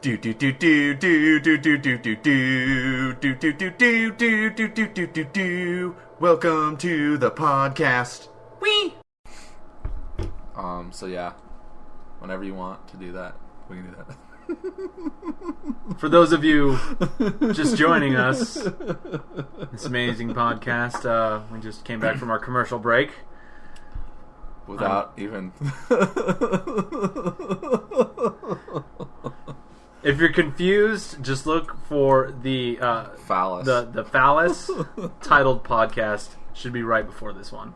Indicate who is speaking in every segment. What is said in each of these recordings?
Speaker 1: Do do do do do do do do do do do do do do do do do do do do. Welcome to the podcast. Wee.
Speaker 2: So yeah, whenever you want to do that, we can do that.
Speaker 3: For those of you just joining us, this amazing podcast, we just came back from our commercial break.
Speaker 2: Without even...
Speaker 3: If you're confused, just look for the
Speaker 2: Phallus.
Speaker 3: The Phallus titled podcast. Should be right before this one.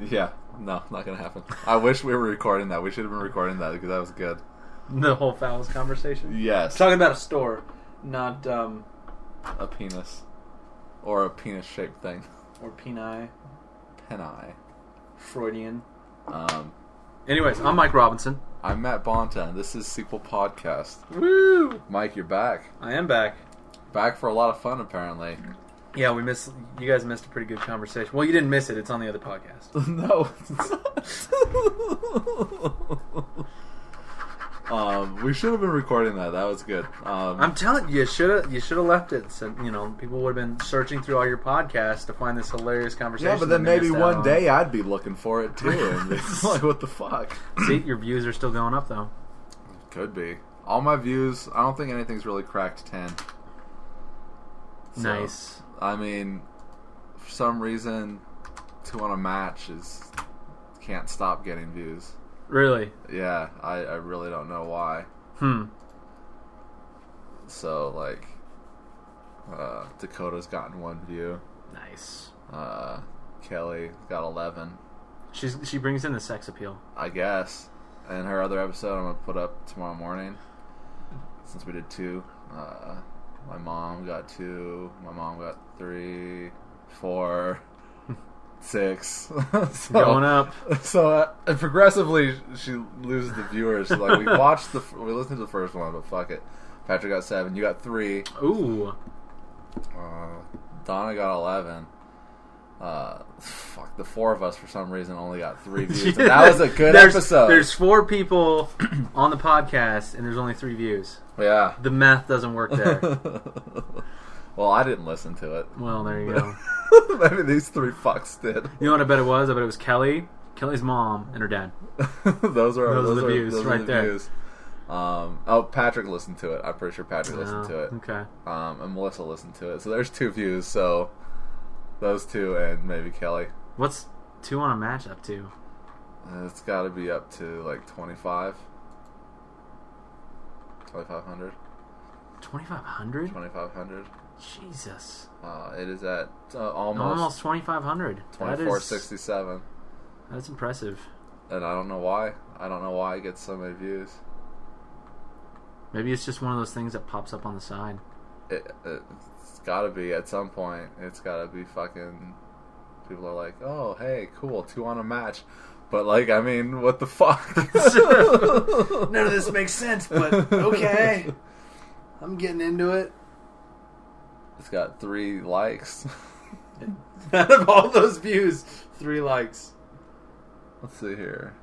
Speaker 2: Yeah, no, not gonna happen. I wish we were recording that. We should have been recording that because that was good.
Speaker 3: The whole Phallus conversation?
Speaker 2: Yes.
Speaker 3: Talking about a store, not...
Speaker 2: a penis. Or a penis-shaped thing.
Speaker 3: Or peni.
Speaker 2: Peni.
Speaker 3: Freudian. Anyways, I'm Mike Robinson.
Speaker 2: I'm Matt Bonta, and this is Sequel Podcast.
Speaker 3: Woo!
Speaker 2: Mike, you're back.
Speaker 3: I am back.
Speaker 2: Back for a lot of fun, apparently.
Speaker 3: Yeah, you guys missed a pretty good conversation. Well, you didn't miss it. It's on the other podcast.
Speaker 2: No. We should have been recording that. That was good.
Speaker 3: I'm telling you, you should have left it. So people would have been searching through all your podcasts to find this hilarious conversation.
Speaker 2: Yeah, but then maybe one day I'd be looking for it too. And it's like, what the fuck?
Speaker 3: See, your views are still going up though.
Speaker 2: Could be. All my views. I don't think anything's really cracked 10. So,
Speaker 3: nice.
Speaker 2: I mean, for some reason, 2 on a match can't stop getting views.
Speaker 3: Really?
Speaker 2: Yeah, I really don't know why. So, like, Dakota's gotten 1 view.
Speaker 3: Nice.
Speaker 2: Kelly got 11.
Speaker 3: She brings in the sex appeal,
Speaker 2: I guess. And her other episode I'm going to put up tomorrow morning, since we did 2. My mom got 2. My mom got 3, 4... 6. So,
Speaker 3: going up.
Speaker 2: So progressively, she loses the viewers. Like we listened to the first one, but fuck it. Patrick got 7. You got 3.
Speaker 3: Ooh.
Speaker 2: Donna got 11. Fuck, the 4 of us for some reason only got 3 views. And that was a good episode.
Speaker 3: There's 4 people on the podcast, and there's only 3 views.
Speaker 2: Yeah.
Speaker 3: The math doesn't work there.
Speaker 2: Well, I didn't listen to it.
Speaker 3: Well, there you go.
Speaker 2: Maybe these 3 fucks did.
Speaker 3: You know what I bet it was? I bet it was Kelly's mom, and her dad.
Speaker 2: those are the views
Speaker 3: right there.
Speaker 2: Views. Patrick listened to it. I'm pretty sure Patrick listened to it.
Speaker 3: Okay.
Speaker 2: And Melissa listened to it. So there's 2 views. So those 2 and maybe Kelly.
Speaker 3: What's 2 on a match up to?
Speaker 2: It's got to be up to like 25. 2,500.
Speaker 3: 2,500?
Speaker 2: 2,500.
Speaker 3: Jesus.
Speaker 2: It is at
Speaker 3: almost 2,500.
Speaker 2: 2,467.
Speaker 3: That's impressive.
Speaker 2: And I don't know why. I don't know why it gets so many views.
Speaker 3: Maybe it's just one of those things that pops up on the side.
Speaker 2: It's got to be at some point. It's got to be fucking... People are like, oh, hey, cool, 2 on a match. But, like, I mean, what the fuck?
Speaker 3: None of this makes sense, but okay. I'm getting into it.
Speaker 2: It's got 3 likes.
Speaker 3: Out of all those views, 3 likes.
Speaker 2: Let's see here.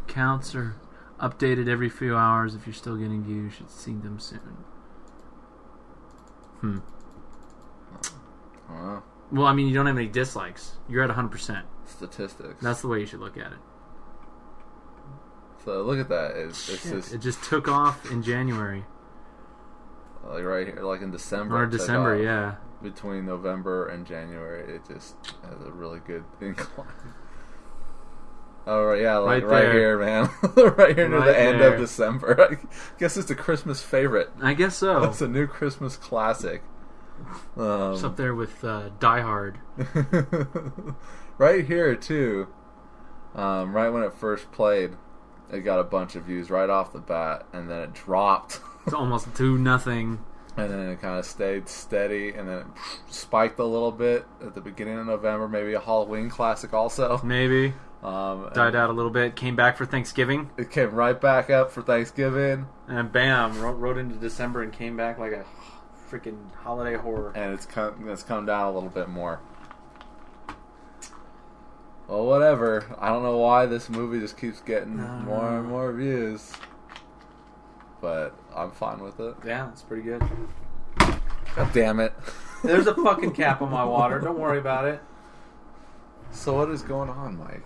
Speaker 3: Counts are updated every few hours. If you're still getting views, you should see them soon. Well, I mean, you don't have any dislikes. You're at 100%.
Speaker 2: Statistics.
Speaker 3: That's the way you should look at it.
Speaker 2: So look at that.
Speaker 3: It just took off in January.
Speaker 2: Like right here, like in December.
Speaker 3: Or December, yeah.
Speaker 2: Between November and January, it just has a really good incline. Oh, right, yeah, like right here, man. Right here near the end of December. I guess it's a Christmas favorite.
Speaker 3: I guess so.
Speaker 2: It's a new Christmas classic.
Speaker 3: It's up there with Die Hard.
Speaker 2: Right here, too. Right when it first played, it got a bunch of views right off the bat, and then it dropped.
Speaker 3: It's almost 2-0.
Speaker 2: And then it kind of stayed steady, and then it spiked a little bit at the beginning of November. Maybe a Halloween classic also.
Speaker 3: Maybe. Died out a little bit. Came back for Thanksgiving.
Speaker 2: It came right back up for Thanksgiving.
Speaker 3: And bam, rode into December and came back like a freaking holiday horror.
Speaker 2: And it's come down a little bit more. Well, whatever. I don't know why this movie just keeps getting more and more views. but I'm fine with it.
Speaker 3: Yeah, that's pretty good.
Speaker 2: God damn it.
Speaker 3: There's a fucking cap on my water. Don't worry about it.
Speaker 2: So what is going on, Mike?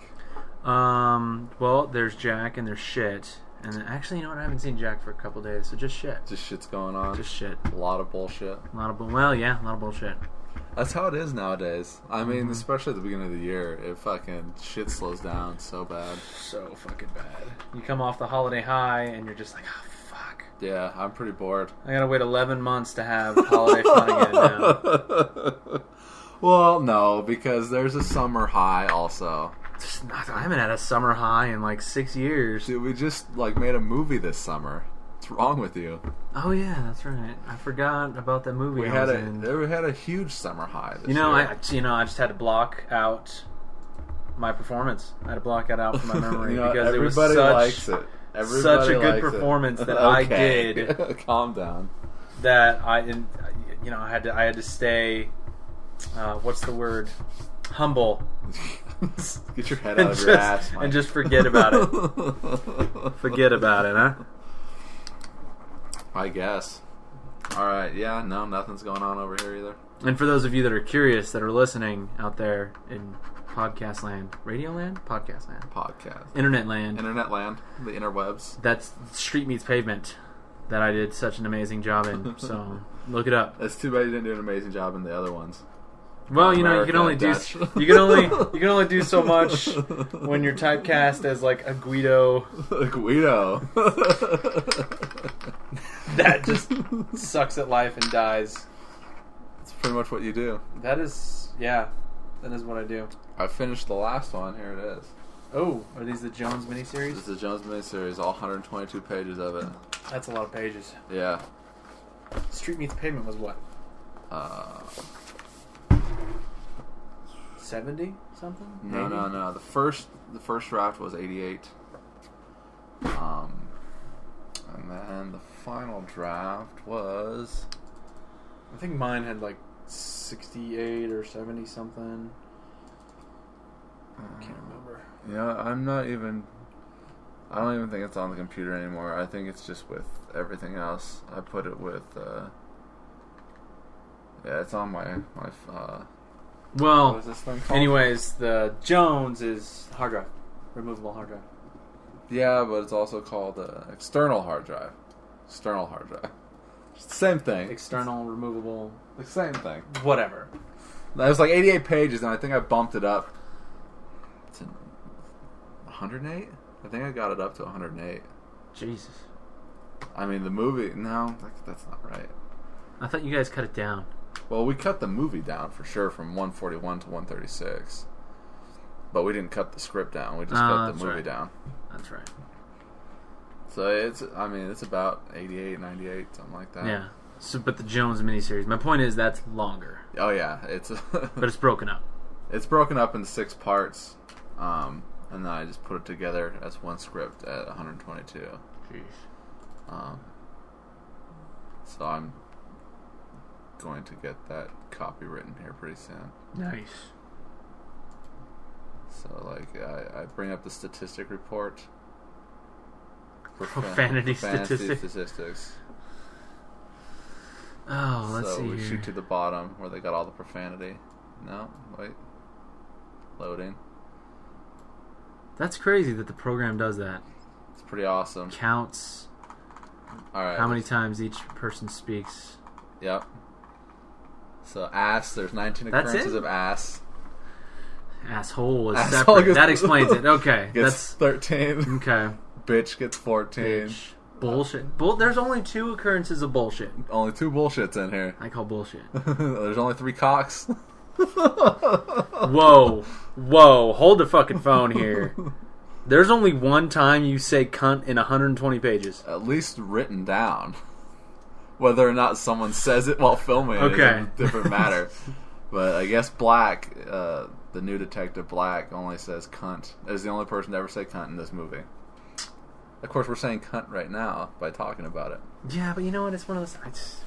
Speaker 3: Well, there's Jack and there's shit. And then, actually, you know what? I haven't seen Jack for a couple days, so just shit.
Speaker 2: Just shit's going on.
Speaker 3: Just shit.
Speaker 2: A lot of bullshit.
Speaker 3: A lot of a lot of bullshit.
Speaker 2: That's how it is nowadays. I mean, especially at the beginning of the year, it fucking shit slows down so bad.
Speaker 3: So fucking bad. You come off the holiday high and you're just like, oh fuck.
Speaker 2: Yeah, I'm pretty bored.
Speaker 3: I gotta wait 11 months to have holiday fun again now.
Speaker 2: Well, no, because there's a summer high also.
Speaker 3: I haven't had a summer high in like 6 years.
Speaker 2: Dude, we just made a movie this summer. What's wrong with you?
Speaker 3: Oh yeah, that's right. I forgot about that movie.
Speaker 2: We had a huge summer high this year.
Speaker 3: I just had to block out my performance. I had to block it out from my memory because it was
Speaker 2: likes it. Everybody
Speaker 3: such a good
Speaker 2: likes
Speaker 3: performance
Speaker 2: it.
Speaker 3: that I
Speaker 2: Okay.
Speaker 3: did.
Speaker 2: Calm down.
Speaker 3: That I had to stay. What's the word? Humble.
Speaker 2: Get your head out of your ass, Mike.
Speaker 3: And just forget about it. Forget about it, huh?
Speaker 2: I guess. Alright, yeah, no, nothing's going on over here either.
Speaker 3: And for those of you that are curious, that are listening out there in podcast land, radio land? Podcast land.
Speaker 2: Podcast.
Speaker 3: Internet land.
Speaker 2: Internet land. The interwebs.
Speaker 3: That's Street Meets Pavement that I did such an amazing job in. So, look it up.
Speaker 2: It's too bad you didn't do an amazing job in the other ones.
Speaker 3: Well, you
Speaker 2: America,
Speaker 3: can only
Speaker 2: Dutch.
Speaker 3: you can only do so much when you're typecast as like a Guido.
Speaker 2: Guido.
Speaker 3: That just sucks at life and dies.
Speaker 2: That's pretty much what you do.
Speaker 3: That is what I do.
Speaker 2: I finished the last one. Here it is.
Speaker 3: Oh, are these the Jones miniseries?
Speaker 2: This is the Jones miniseries, all 122 pages of it.
Speaker 3: That's a lot of pages.
Speaker 2: Yeah.
Speaker 3: Street Meets Pavement was what? 70 something?
Speaker 2: No,
Speaker 3: Maybe?
Speaker 2: no. The first draft was 88. And then the final draft was...
Speaker 3: I think mine had like 68 or 70 something. I can't remember.
Speaker 2: Yeah, I don't even think it's on the computer anymore. I think it's just with everything else. I put it with, it's on my
Speaker 3: Well,
Speaker 2: what is this thing called?
Speaker 3: anyways, the Jones is hard drive. Removable hard drive.
Speaker 2: Yeah, but it's also called external hard drive. External hard drive. It's the same thing.
Speaker 3: External, removable,
Speaker 2: The same thing.
Speaker 3: whatever.
Speaker 2: It was like 88 pages, and I think I bumped it up to 108? I think I got it up to 108.
Speaker 3: Jesus.
Speaker 2: I mean, the movie... No, that's not right.
Speaker 3: I thought you guys cut it down.
Speaker 2: Well, we cut the movie down for sure from 141 to 136. But we didn't cut the script down. We just cut the movie down.
Speaker 3: That's right.
Speaker 2: So it's about 88, 98, something like that.
Speaker 3: Yeah. So, but the Jones miniseries. My point is that's longer.
Speaker 2: Oh yeah, it's
Speaker 3: But it's broken up.
Speaker 2: it's broken up into 6 parts, and then I just put it together as one script at 122.
Speaker 3: Jeez.
Speaker 2: So I'm going to get that copy written here pretty soon.
Speaker 3: Nice.
Speaker 2: So I bring up the statistic report.
Speaker 3: Profanity
Speaker 2: statistics.
Speaker 3: Oh, let's see
Speaker 2: So we
Speaker 3: here.
Speaker 2: shoot to the bottom where they got all the profanity. No, wait. Loading.
Speaker 3: That's crazy that the program does that.
Speaker 2: It's pretty awesome.
Speaker 3: Counts
Speaker 2: All right.
Speaker 3: how many times each person speaks.
Speaker 2: Yep. So ass. There's 19
Speaker 3: That's
Speaker 2: occurrences
Speaker 3: it?
Speaker 2: of ass.
Speaker 3: Asshole is
Speaker 2: Asshole
Speaker 3: separate.
Speaker 2: gets-
Speaker 3: That explains it. Okay.
Speaker 2: Gets 13.
Speaker 3: Okay.
Speaker 2: Bitch gets 14.
Speaker 3: Bitch. Bullshit. There's only 2 occurrences of bullshit.
Speaker 2: Only 2 bullshits in here.
Speaker 3: I call bullshit.
Speaker 2: There's only 3 cocks.
Speaker 3: Whoa. Hold the fucking phone here. There's only one time you say cunt in 120 pages.
Speaker 2: At least written down. Whether or not someone says it while filming it is
Speaker 3: Okay.
Speaker 2: a different matter. But I guess Black, the new detective Black, only says cunt. Is the only person to ever say cunt in this movie. Of course, we're saying cunt right now by talking about it.
Speaker 3: Yeah, but you know what? It's one of those. It's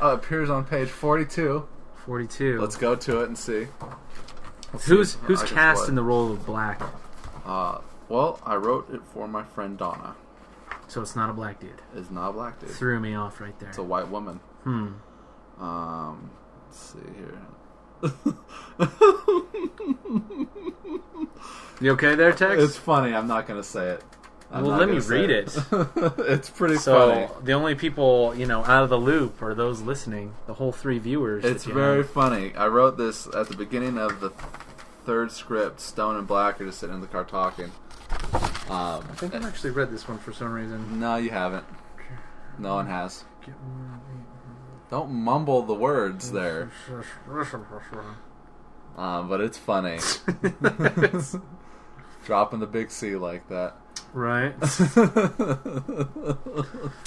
Speaker 2: It appears on page 42.
Speaker 3: 42.
Speaker 2: Let's go to it and see.
Speaker 3: Who's
Speaker 2: I can
Speaker 3: cast
Speaker 2: split.
Speaker 3: in the role of Black?
Speaker 2: Well, I wrote it for my friend Donna.
Speaker 3: So it's not a black dude.
Speaker 2: It's not a black dude.
Speaker 3: Threw me off right there.
Speaker 2: It's a white woman. Let's see here.
Speaker 3: You okay there, Tex?
Speaker 2: It's funny. I'm not gonna say it.
Speaker 3: Well, let me read it.
Speaker 2: It's pretty
Speaker 3: So
Speaker 2: funny.
Speaker 3: the only people, out of the loop are those listening. The whole 3 viewers.
Speaker 2: It's very funny. I wrote this at the beginning of the 3rd script. Stone and Black are just sitting in the car talking.
Speaker 3: I think I've actually read this one for some reason.
Speaker 2: No, you haven't. No one has. Don't mumble the words there. But it's funny. Dropping the big C like that.
Speaker 3: Right.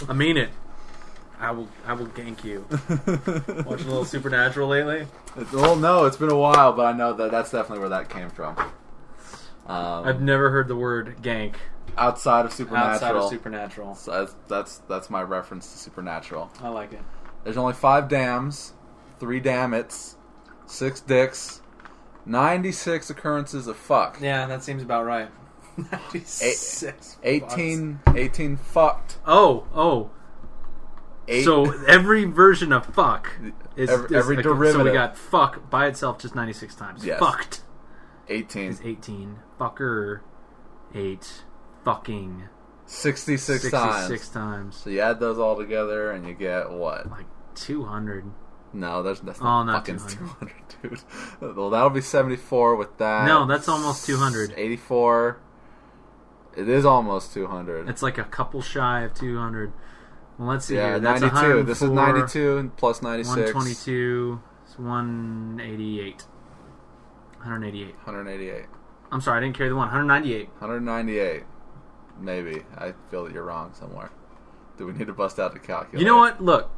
Speaker 3: I mean it. I will gank you. Watching a little Supernatural lately?
Speaker 2: Well, no, it's been a while, but I know that's definitely where that came from.
Speaker 3: I've never heard the word gank
Speaker 2: Outside of Supernatural. So that's my reference to Supernatural.
Speaker 3: I like it.
Speaker 2: There's only 5 dams, 3 dammits, 6 dicks, 96 occurrences of fuck.
Speaker 3: Yeah, that seems about right. 96
Speaker 2: 18 fucked.
Speaker 3: Oh.
Speaker 2: 8,
Speaker 3: So every version of fuck is
Speaker 2: every
Speaker 3: okay,
Speaker 2: derivative.
Speaker 3: So we got fuck by itself just 96 times.
Speaker 2: Yes.
Speaker 3: Fucked
Speaker 2: 18.
Speaker 3: is 18. Fucker 8. Fucking
Speaker 2: 66
Speaker 3: times.
Speaker 2: So you add those all together and you get what?
Speaker 3: Like 200.
Speaker 2: No, that's not
Speaker 3: not
Speaker 2: fucking
Speaker 3: 200.
Speaker 2: 200, dude. Well, that'll be 74 with that.
Speaker 3: No, that's almost 200.
Speaker 2: 84. It is almost 200.
Speaker 3: It's like a couple shy of 200. Well, let's see
Speaker 2: yeah,
Speaker 3: here. That's
Speaker 2: 92. This is
Speaker 3: 104,
Speaker 2: 92 plus 96.
Speaker 3: 122. It's 188. 188.
Speaker 2: 188.
Speaker 3: I'm sorry, I didn't carry the 198.
Speaker 2: 198. Maybe. I feel that you're wrong somewhere. Do we need to bust out the calculator?
Speaker 3: You know what? Look.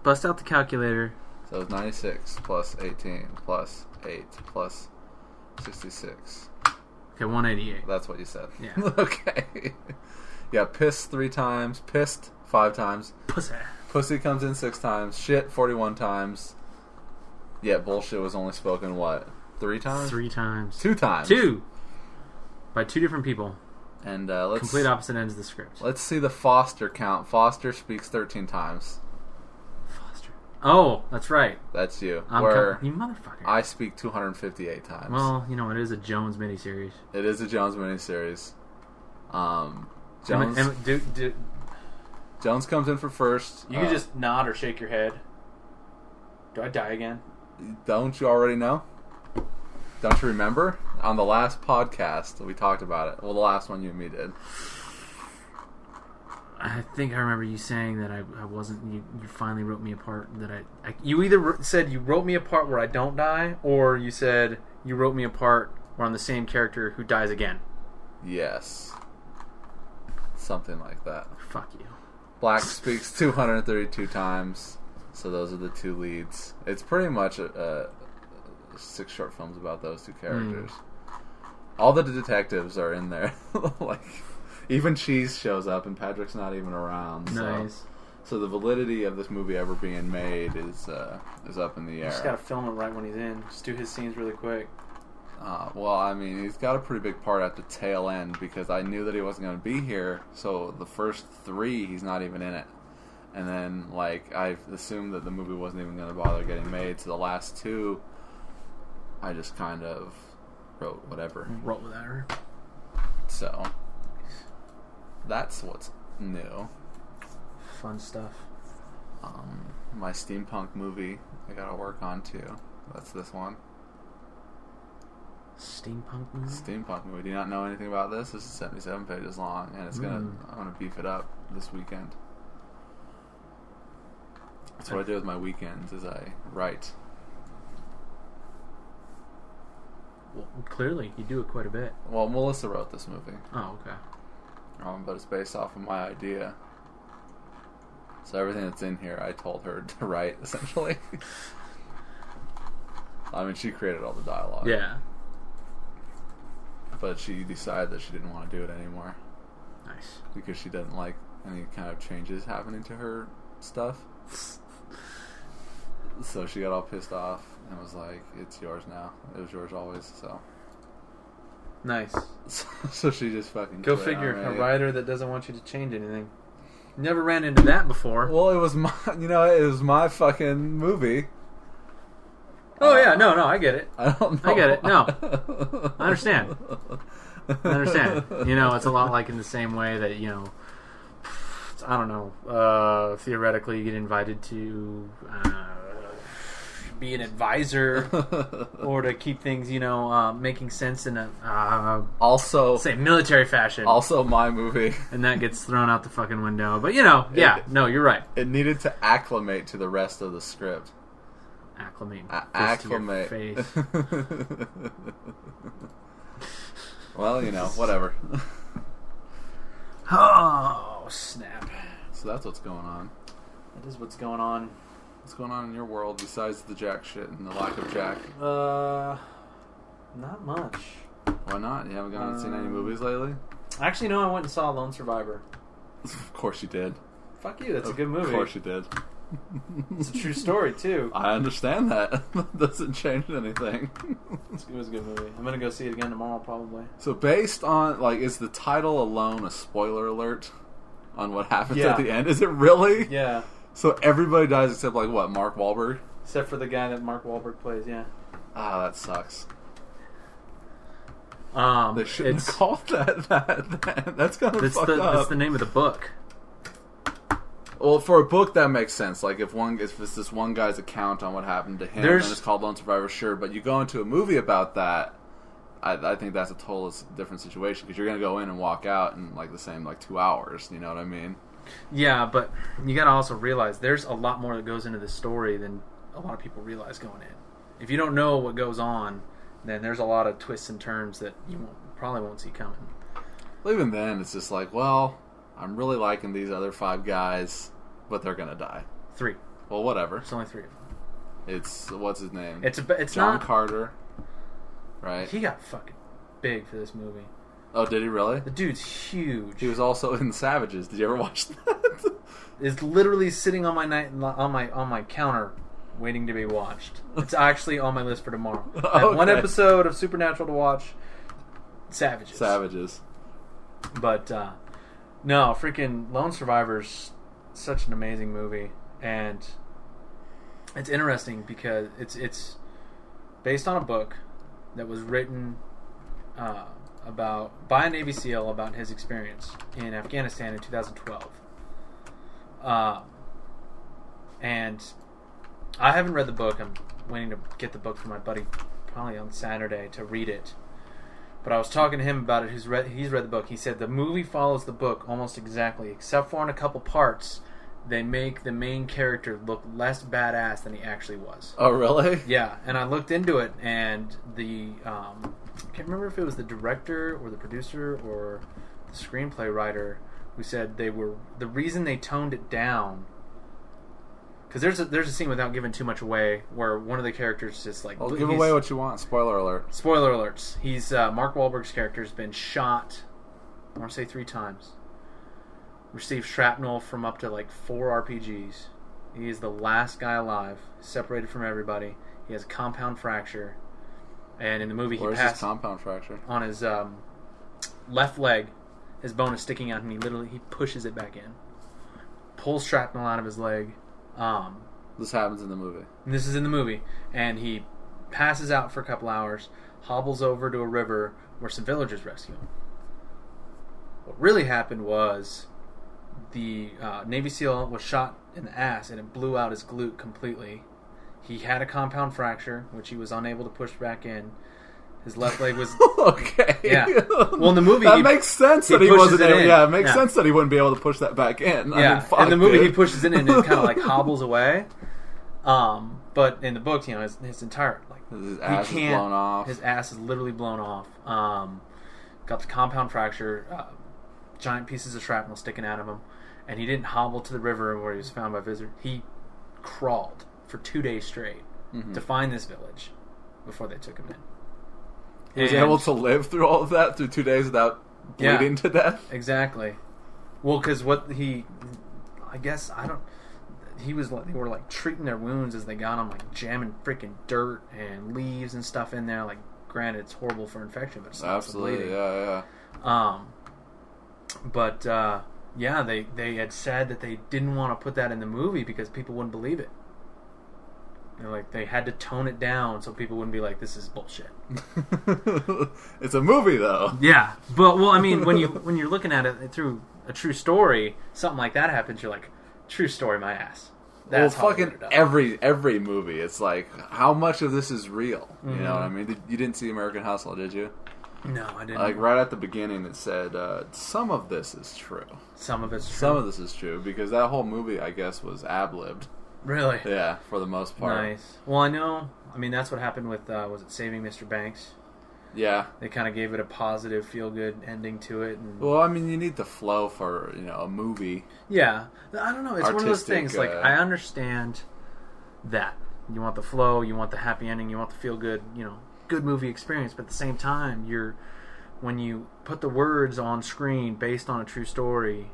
Speaker 3: Bust out the calculator.
Speaker 2: So it's 96 plus 18 plus 8 plus 66.
Speaker 3: Okay, 188.
Speaker 2: That's what you said.
Speaker 3: Yeah.
Speaker 2: Okay. Yeah, piss 3 times. Pissed 5 times.
Speaker 3: Pussy.
Speaker 2: Pussy comes in 6 times. Shit 41 times. Yeah, bullshit was only spoken, what? 3 times?
Speaker 3: 3 times.
Speaker 2: 2 times.
Speaker 3: 2. By 2 different people.
Speaker 2: And let's...
Speaker 3: Complete opposite ends of the script.
Speaker 2: Let's see the Foster count. Foster speaks 13 times.
Speaker 3: Foster. Oh, that's right.
Speaker 2: That's you.
Speaker 3: You motherfucker.
Speaker 2: I speak 258 times.
Speaker 3: Well, it is a Jones miniseries.
Speaker 2: It is a Jones miniseries. Jones... Jones comes in for first.
Speaker 3: You can just nod or shake your head. Do I die again?
Speaker 2: Don't you already know? Don't you remember? On the last podcast, we talked about it. Well, the last one you and me did.
Speaker 3: I think I remember you saying that I wasn't... You finally wrote me a part that I you either said you wrote me a part where I don't die, or you said you wrote me a part where I'm the same character who dies again.
Speaker 2: Yes. Something like that.
Speaker 3: Fuck you.
Speaker 2: Black speaks 232 times, so those are the 2 leads. It's pretty much 6 short films about those 2 characters. All the detectives are in there. Like, even Cheese shows up, and Patrick's not even around.
Speaker 3: Nice.
Speaker 2: So the validity of this movie ever being made is up in the air.
Speaker 3: Just gotta film it right when he's in. Just do his scenes really quick.
Speaker 2: Well, I mean, he's got a pretty big part at the tail end because I knew that he wasn't going to be here. So the first 3, he's not even in it. And then, like, I assumed that the movie wasn't even going to bother getting made. So the last 2, I just kind of wrote whatever.
Speaker 3: Wrote with her.
Speaker 2: So that's what's new.
Speaker 3: Fun stuff.
Speaker 2: My steampunk movie I got to work on too. That's this one.
Speaker 3: Steampunk movie?
Speaker 2: Steampunk movie. Do you not know anything about this? This is 77 pages long, and I'm gonna beef it up this weekend. That's what I do with my weekends, is I write.
Speaker 3: Well, clearly, you do it quite a bit.
Speaker 2: Well, Melissa wrote this movie.
Speaker 3: Oh, okay.
Speaker 2: But it's based off of my idea. So everything that's in here, I told her to write, essentially. I mean, she created all the dialogue.
Speaker 3: Yeah.
Speaker 2: But she decided that she didn't want to do it anymore.
Speaker 3: Nice.
Speaker 2: Because she didn't like any kind of changes happening to her stuff. So she got all pissed off and was like, "It's yours now. It was yours always." So
Speaker 3: Nice.
Speaker 2: So she just fucking
Speaker 3: Go
Speaker 2: quit
Speaker 3: figure.
Speaker 2: on
Speaker 3: A
Speaker 2: me.
Speaker 3: writer that doesn't want you to change anything. Never ran into that before.
Speaker 2: Well, it was my, it was my fucking movie.
Speaker 3: Oh yeah, no, I get it.
Speaker 2: I don't know.
Speaker 3: I get it. No. I understand. I understand. It's a lot like in the same way that, I don't know, theoretically you get invited to be an advisor or to keep things, making sense in a,
Speaker 2: Also,
Speaker 3: say, military fashion.
Speaker 2: also my movie.
Speaker 3: And that gets thrown out the fucking window. But, you're right.
Speaker 2: It needed to acclimate to the rest of the script.
Speaker 3: Acclimate.
Speaker 2: Acclimate.
Speaker 3: To your face.
Speaker 2: Well, whatever.
Speaker 3: Oh, snap.
Speaker 2: So that's what's going on.
Speaker 3: That is what's going on.
Speaker 2: What's going on in your world besides the Jack shit and the lack of Jack?
Speaker 3: Not much.
Speaker 2: Why not? You haven't gone and seen any movies lately?
Speaker 3: Actually, no, I went and saw Lone Survivor.
Speaker 2: Of course you did.
Speaker 3: Fuck you, that's a good movie.
Speaker 2: Of course you did.
Speaker 3: It's a true story, too.
Speaker 2: I understand that. That doesn't change anything.
Speaker 3: It was a good movie. I'm going to go see it again tomorrow, probably.
Speaker 2: So based on, is the title alone a spoiler alert on what happens
Speaker 3: Yeah.
Speaker 2: at the end? Is it really?
Speaker 3: Yeah.
Speaker 2: So everybody dies except, Mark Wahlberg?
Speaker 3: Except for the guy that Mark Wahlberg plays, yeah.
Speaker 2: Ah, that sucks. They shouldn't have called that. That's kind of fucked up.
Speaker 3: That's the name of the book.
Speaker 2: Well, for a book, that makes sense. Like, if it's this one guy's account on what happened to him, then it's called Lone Survivor, sure. But you go into a movie about that, I think that's a totally different situation, because you're going to go in and walk out in, the same, 2 hours. You know what I mean?
Speaker 3: Yeah, but you got to also realize there's a lot more that goes into this story than a lot of people realize going in. If you don't know what goes on, then there's a lot of twists and turns that you probably won't see coming.
Speaker 2: Well, even then, it's just I'm really liking these other 5 guys, but they're gonna die.
Speaker 3: 3.
Speaker 2: Well, whatever.
Speaker 3: It's only 3 of them.
Speaker 2: It's what's his name?
Speaker 3: It's
Speaker 2: John
Speaker 3: not
Speaker 2: Carter, right?
Speaker 3: He got fucking big for this movie.
Speaker 2: Oh, did he really?
Speaker 3: The dude's huge.
Speaker 2: He was also in Savages. Did you ever watch that?
Speaker 3: Is literally sitting on my counter, waiting to be watched. It's actually on my list for tomorrow. I have one episode of Supernatural to watch. Savages. But no, freaking Lone Survivor's such an amazing movie, and it's interesting because it's based on a book that was written by a Navy SEAL about his experience in Afghanistan in 2012. And I haven't read the book. I'm waiting to get the book from my buddy probably on Saturday to read it. But I was talking to him about it. He's read the book. He said the movie follows the book almost exactly, except for in a couple parts, they make the main character look less badass than he actually was.
Speaker 2: Oh, really?
Speaker 3: Yeah, and I looked into it, and the I can't remember if it was the director or the producer or the screenplay writer who said the reason they toned it down, because there's a scene, without giving too much away, where one of the characters just
Speaker 2: Well, give away what you want. Spoiler alert.
Speaker 3: Spoiler alerts. He's Mark Wahlberg's character has been shot, I want to say 3 times. Received shrapnel from up to 4 RPGs. He is the last guy alive, separated from everybody. He has a compound fracture, and in the movie
Speaker 2: Where's
Speaker 3: he passed
Speaker 2: his compound fracture?
Speaker 3: on his left leg. His bone is sticking out, and he pushes it back in, pulls shrapnel out of his leg.
Speaker 2: This happens in the movie.
Speaker 3: And this is in the movie, and he passes out for a couple hours, hobbles over to a river where some villagers rescue him. What really happened was the Navy SEAL was shot in the ass, and it blew out his glute completely. He had a compound fracture, which he was unable to push back in. His left leg was
Speaker 2: okay.
Speaker 3: Yeah. Well, in the movie,
Speaker 2: that makes sense that he
Speaker 3: pushes
Speaker 2: wasn't
Speaker 3: it
Speaker 2: able.
Speaker 3: in.
Speaker 2: Yeah, it makes
Speaker 3: Yeah.
Speaker 2: sense that he wouldn't be able to push that back in.
Speaker 3: Yeah.
Speaker 2: I mean, fuck,
Speaker 3: in the movie,
Speaker 2: dude.
Speaker 3: he pushes it in, and it kind of hobbles away. But in the book, his entire
Speaker 2: his ass is blown off.
Speaker 3: His ass is literally blown off. Got the compound fracture, giant pieces of shrapnel sticking out of him, and he didn't hobble to the river where he was found by visitors. He crawled for 2 days straight to find this village before they took him in.
Speaker 2: He was able to live through all of that through 2 days without bleeding to death.
Speaker 3: Exactly. Well, because they were treating their wounds as they got them, jamming freaking dirt and leaves and stuff in there, granted, it's horrible for infection, but it's also
Speaker 2: Absolutely,
Speaker 3: bleeding.
Speaker 2: yeah.
Speaker 3: But yeah, they had said that they didn't want to put that in the movie because people wouldn't believe it. Like they had to tone it down so people wouldn't be like, "This is bullshit."
Speaker 2: It's a movie, though.
Speaker 3: Yeah, but well, I mean, when you're looking at it through a true story, something like that happens, you're like, "True story, my ass." That's
Speaker 2: well, fucking every movie, it's like, how much of this is real? You know what I mean? You didn't see American Hustle, did you?
Speaker 3: No, I didn't.
Speaker 2: Like right at the beginning, it said some of this is true.
Speaker 3: Some of it's true.
Speaker 2: Some of this is true because that whole movie, I guess, was ad-libbed.
Speaker 3: Really?
Speaker 2: Yeah, for the most part.
Speaker 3: Nice. Well, I know. I mean, that's what happened with was it Saving Mr. Banks?
Speaker 2: Yeah.
Speaker 3: They kind of gave it a positive, feel-good ending to it. And
Speaker 2: Well, I mean, you need the flow for a movie.
Speaker 3: yeah, I don't know. It's one of those things. Like I understand that you want the flow, you want the happy ending, you want the feel-good, good movie experience. But at the same time, when you put the words on screen based on a true story.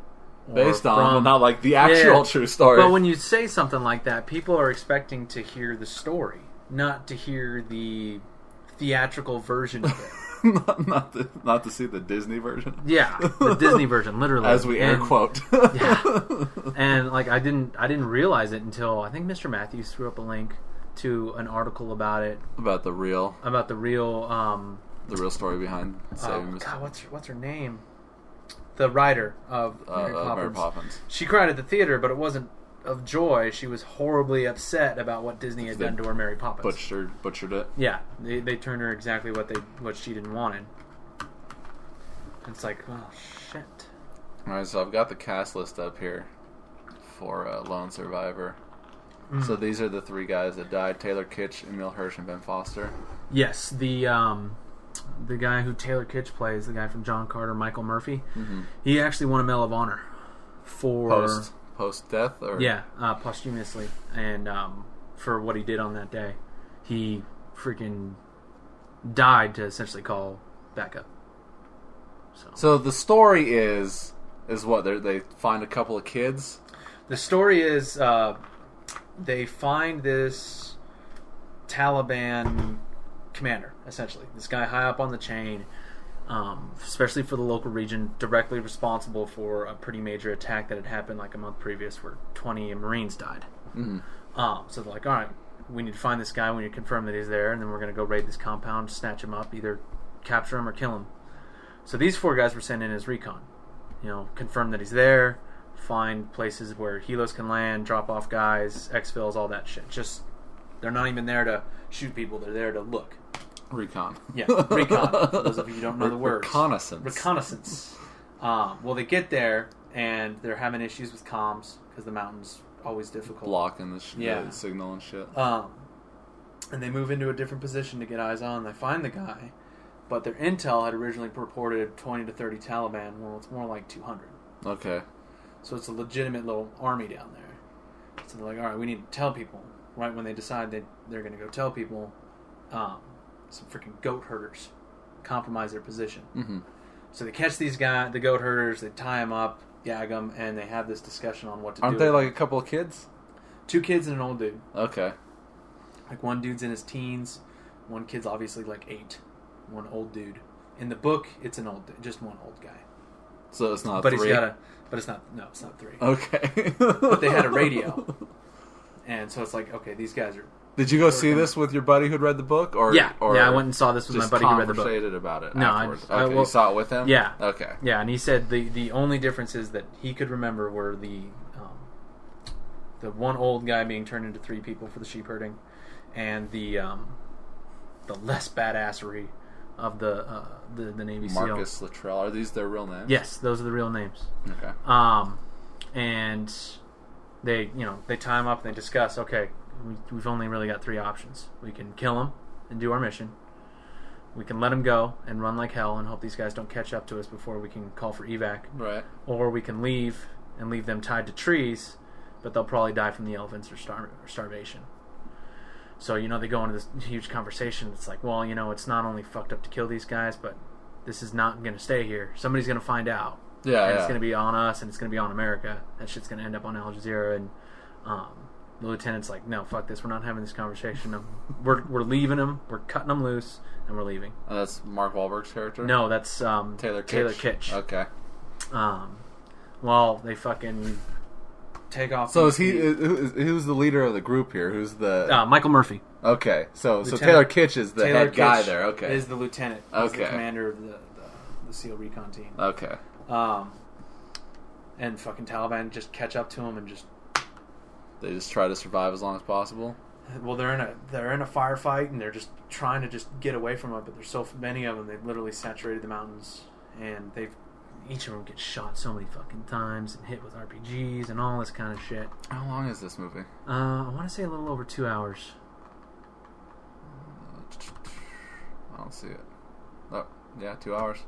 Speaker 2: Not like the actual true story.
Speaker 3: But when you say something like that, people are expecting to hear the story, not to hear the theatrical version of it.
Speaker 2: not to see the Disney version.
Speaker 3: Yeah, the Disney version, literally.
Speaker 2: As we air quote.
Speaker 3: Yeah. And like I didn't realize it until I think Mr. Matthews threw up a link to an article about it.
Speaker 2: About the real
Speaker 3: story
Speaker 2: behind Saving
Speaker 3: God, what's her name? The writer of
Speaker 2: Mary Poppins.
Speaker 3: She cried at the theater, but it wasn't of joy. She was horribly upset about what Disney had done to her Mary Poppins.
Speaker 2: Butchered it.
Speaker 3: Yeah, they turned her exactly what she didn't want. It's like, oh shit.
Speaker 2: All right, so I've got the cast list up here for Lone Survivor. So these are the three guys that died: Taylor Kitsch, Emile Hirsch, and Ben Foster.
Speaker 3: Yes, the guy who Taylor Kitsch plays, the guy from John Carter, Michael Murphy, he actually won a Medal of Honor for
Speaker 2: post death, or
Speaker 3: posthumously, and for what he did on that day. He freaking died to essentially call backup.
Speaker 2: So the story is what they find a couple of kids.
Speaker 3: The story is they find this Taliban commander, essentially. This guy high up on the chain, especially for the local region, directly responsible for a pretty major attack that had happened like a month previous where 20 Marines died. So they're like, all right, we need to find this guy, we need to confirm that he's there, and then we're going to go raid this compound, snatch him up, either capture him or kill him. So these four guys were sent in as recon. Confirm that he's there, find places where helos can land, drop off guys, exfils, all that shit. Just, they're not even there to shoot people, they're there to look.
Speaker 2: Recon.
Speaker 3: Yeah, recon. For those of you who don't know the words.
Speaker 2: Reconnaissance.
Speaker 3: Well, they get there, and they're having issues with comms, because the mountain's always difficult.
Speaker 2: Blocking the signal and shit.
Speaker 3: And they move into a different position to get eyes on. They find the guy, but their intel had originally purported 20 to 30 Taliban. Well, it's more like 200.
Speaker 2: Okay.
Speaker 3: So it's a legitimate little army down there. So they're like, all right, we need to tell people. Right when they decide they're going to go tell people, some freaking goat herders compromise their position. So they catch these guys, the goat herders, they tie them up, gag them, and they have this discussion on what to do.
Speaker 2: Aren't they like a couple of kids?
Speaker 3: 2 kids and an old dude.
Speaker 2: Okay.
Speaker 3: Like one dude's in his teens, one kid's obviously like 8, one old dude. In the book, it's an old dude, just one old guy.
Speaker 2: So it's not
Speaker 3: but
Speaker 2: 3?
Speaker 3: It's not 3.
Speaker 2: Okay.
Speaker 3: But they had a radio. And so it's like, okay, these guys are...
Speaker 2: Did you go see this with your buddy who'd read the book? Or
Speaker 3: I went and saw this with my buddy who read the book.
Speaker 2: Just conversated about it
Speaker 3: no,
Speaker 2: afterwards? You saw it with him?
Speaker 3: Yeah.
Speaker 2: Okay.
Speaker 3: Yeah, and he said the only differences that he could remember were the one old guy being turned into 3 people for the sheep herding, and the less badassery of the Navy SEAL.
Speaker 2: Marcus Luttrell. Are these their real names?
Speaker 3: Yes, those are the real names.
Speaker 2: Okay.
Speaker 3: And they tie him up and they discuss, okay, we've only really got 3 options. We can kill him and do our mission. We can let him go and run like hell and hope these guys don't catch up to us before we can call for evac.
Speaker 2: Right.
Speaker 3: Or we can leave and leave them tied to trees, but they'll probably die from the elephants or starvation. So, they go into this huge conversation. It's like, well, it's not only fucked up to kill these guys, but this is not going to stay here. Somebody's going to find out.
Speaker 2: Yeah,
Speaker 3: and it's going to be on us, and it's going to be on America. That shit's going to end up on Al Jazeera, and The lieutenant's like, no, fuck this. We're not having this conversation. We're leaving him. We're cutting him loose, and we're leaving.
Speaker 2: That's Mark Wahlberg's character?
Speaker 3: No, that's
Speaker 2: Taylor
Speaker 3: Kitsch.
Speaker 2: Okay.
Speaker 3: Well, they fucking take off.
Speaker 2: So who's the leader of the group here? Who's the...
Speaker 3: Michael Murphy.
Speaker 2: Okay, so
Speaker 3: Lieutenant
Speaker 2: Taylor Kitsch is the
Speaker 3: Taylor
Speaker 2: head guy
Speaker 3: Kitsch
Speaker 2: there. Okay.
Speaker 3: is the lieutenant. He's the
Speaker 2: Okay.
Speaker 3: commander of the SEAL recon team.
Speaker 2: Okay.
Speaker 3: And fucking Taliban just catch up to him and just...
Speaker 2: They just try to survive as long as possible.
Speaker 3: Well, they're in a firefight and they're just trying to just get away from it, but there's so many of them. They've literally saturated the mountains, and each of them get shot so many fucking times and hit with RPGs and all this kind of shit.
Speaker 2: How long is this movie?
Speaker 3: I want to say a little over 2 hours.
Speaker 2: I don't see it. Oh, yeah, 2 hours.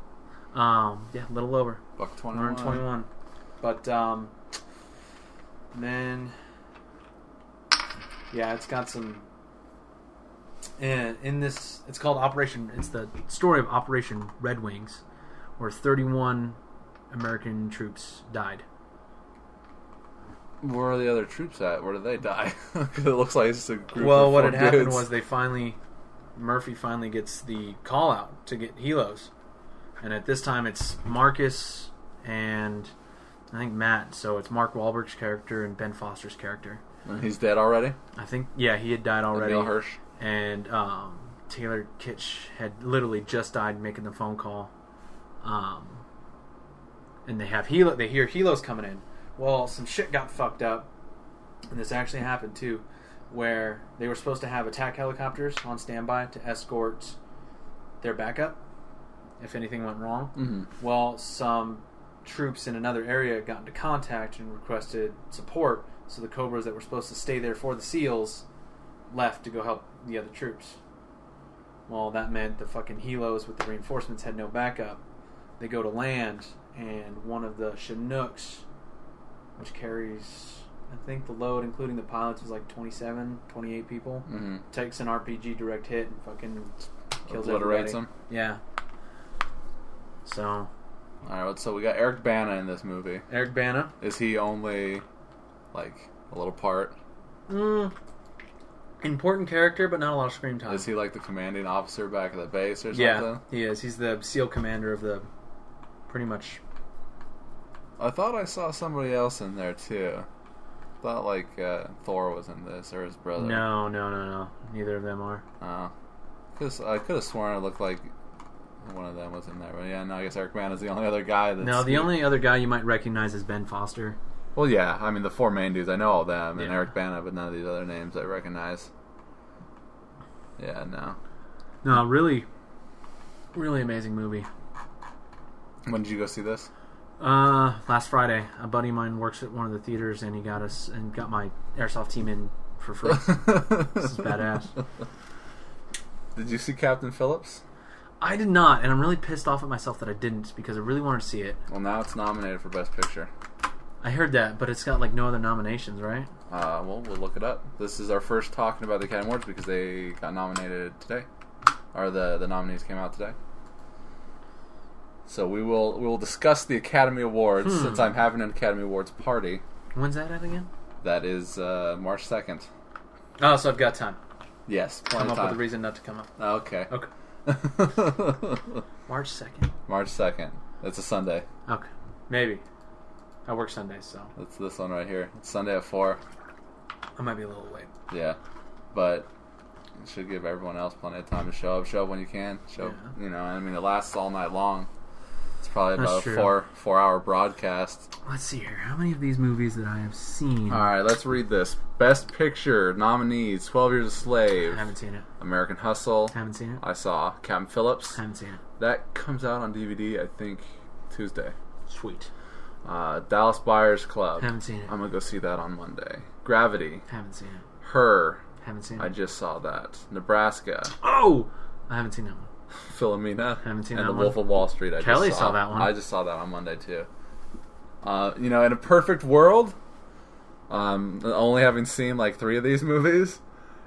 Speaker 3: Yeah, a little over.
Speaker 2: $1.21.
Speaker 3: 121. But then, yeah, it's got some. In this, it's called Operation. It's the story of Operation Red Wings, where 31 American troops died.
Speaker 2: Where are the other troops at? Where did they die? Because it looks like it's just a group
Speaker 3: Well,
Speaker 2: of
Speaker 3: what
Speaker 2: four
Speaker 3: had happened
Speaker 2: dudes.
Speaker 3: was Murphy finally gets the call out to get helos, and at this time it's Marcus and I think Matt. So it's Mark Wahlberg's character and Ben Foster's character.
Speaker 2: And he's dead already?
Speaker 3: I think, yeah, he had died already.
Speaker 2: Emil Hirsch?
Speaker 3: And Taylor Kitsch had literally just died making the phone call. And they hear helos coming in. Well, some shit got fucked up, and this actually happened too, where they were supposed to have attack helicopters on standby to escort their backup if anything went wrong.
Speaker 2: Mm-hmm.
Speaker 3: Well, some troops in another area got into contact and requested support, so the Cobras that were supposed to stay there for the SEALs left to go help the other troops. Well, that meant the fucking helos with the reinforcements had no backup. They go to land, and one of the Chinooks, which carries, I think the load, including the pilots, was like 27, 28 people, takes an RPG direct hit and fucking kills
Speaker 2: Obliterates
Speaker 3: everybody.
Speaker 2: them?
Speaker 3: Yeah. So...
Speaker 2: Alright, so we got Eric Bana in this movie.
Speaker 3: Eric Bana.
Speaker 2: Is he only, like, a little part?
Speaker 3: Important character, but not a lot of screen time.
Speaker 2: Is he, like, the commanding officer back at the base or something?
Speaker 3: Yeah, he is. He's the SEAL commander of the... Pretty much...
Speaker 2: I thought I saw somebody else in there, too. I thought, like, Thor was in this, or his brother.
Speaker 3: No. Neither of them are.
Speaker 2: Oh. I could have sworn it looked like one of them was in there. But yeah, no, I guess Eric Bana's the only other guy that's...
Speaker 3: No, the only other guy you might recognize is Ben Foster.
Speaker 2: Well, yeah, I mean, the four main dudes, I know all them, and
Speaker 3: Yeah.
Speaker 2: Eric Bana, but none of these other names I recognize. Yeah, no.
Speaker 3: No, really amazing movie.
Speaker 2: When did you go see this?
Speaker 3: Last Friday. A buddy of mine works at one of the theaters, and he got my airsoft team in for free. This is badass.
Speaker 2: Did you see Captain Phillips?
Speaker 3: I did not, and I'm really pissed off at myself that I didn't, because I really wanted to see it.
Speaker 2: Well, now it's nominated for Best Picture.
Speaker 3: I heard that, but it's got like no other nominations, right?
Speaker 2: Well, we'll look it up. This is our first talking about the Academy Awards because they got nominated today. Or the nominees came out today. So we will discuss the Academy Awards since I'm having an Academy Awards party.
Speaker 3: When's that at again?
Speaker 2: That is March 2nd.
Speaker 3: Oh, so I've got time.
Speaker 2: Yes,
Speaker 3: Come
Speaker 2: plenty
Speaker 3: up
Speaker 2: of
Speaker 3: with a
Speaker 2: time.
Speaker 3: reason not to come up.
Speaker 2: Okay.
Speaker 3: Okay. March 2nd.
Speaker 2: March 2nd. It's a Sunday.
Speaker 3: Okay. Maybe. I work Sundays, so
Speaker 2: It's this one right here. It's Sunday at 4.
Speaker 3: I might be a little late.
Speaker 2: Yeah. But it should give everyone else plenty of time to show up. Show up when you can. You know, I mean, it lasts all night long. It's probably
Speaker 3: That's
Speaker 2: about
Speaker 3: true.
Speaker 2: a 4-hour broadcast.
Speaker 3: Let's see here. How many of these movies that I have seen?
Speaker 2: All right, let's read this. Best Picture nominees: 12 Years a Slave,
Speaker 3: I haven't seen it.
Speaker 2: American Hustle.
Speaker 3: Haven't seen it.
Speaker 2: I saw Captain Phillips.
Speaker 3: Haven't seen it.
Speaker 2: That comes out on DVD, I think, Tuesday.
Speaker 3: Sweet.
Speaker 2: Dallas Buyers Club.
Speaker 3: Haven't seen it.
Speaker 2: I'm gonna go see that on Monday. Gravity.
Speaker 3: Haven't seen it.
Speaker 2: Her.
Speaker 3: Haven't seen it.
Speaker 2: I just saw that. Nebraska.
Speaker 3: Oh! I haven't seen that one.
Speaker 2: Philomena.
Speaker 3: Haven't seen
Speaker 2: and
Speaker 3: that
Speaker 2: The
Speaker 3: one.
Speaker 2: Wolf of Wall Street.
Speaker 3: Kelly saw that one.
Speaker 2: I just saw that on Monday too. You know, in a perfect world, only having seen like 3 of these movies,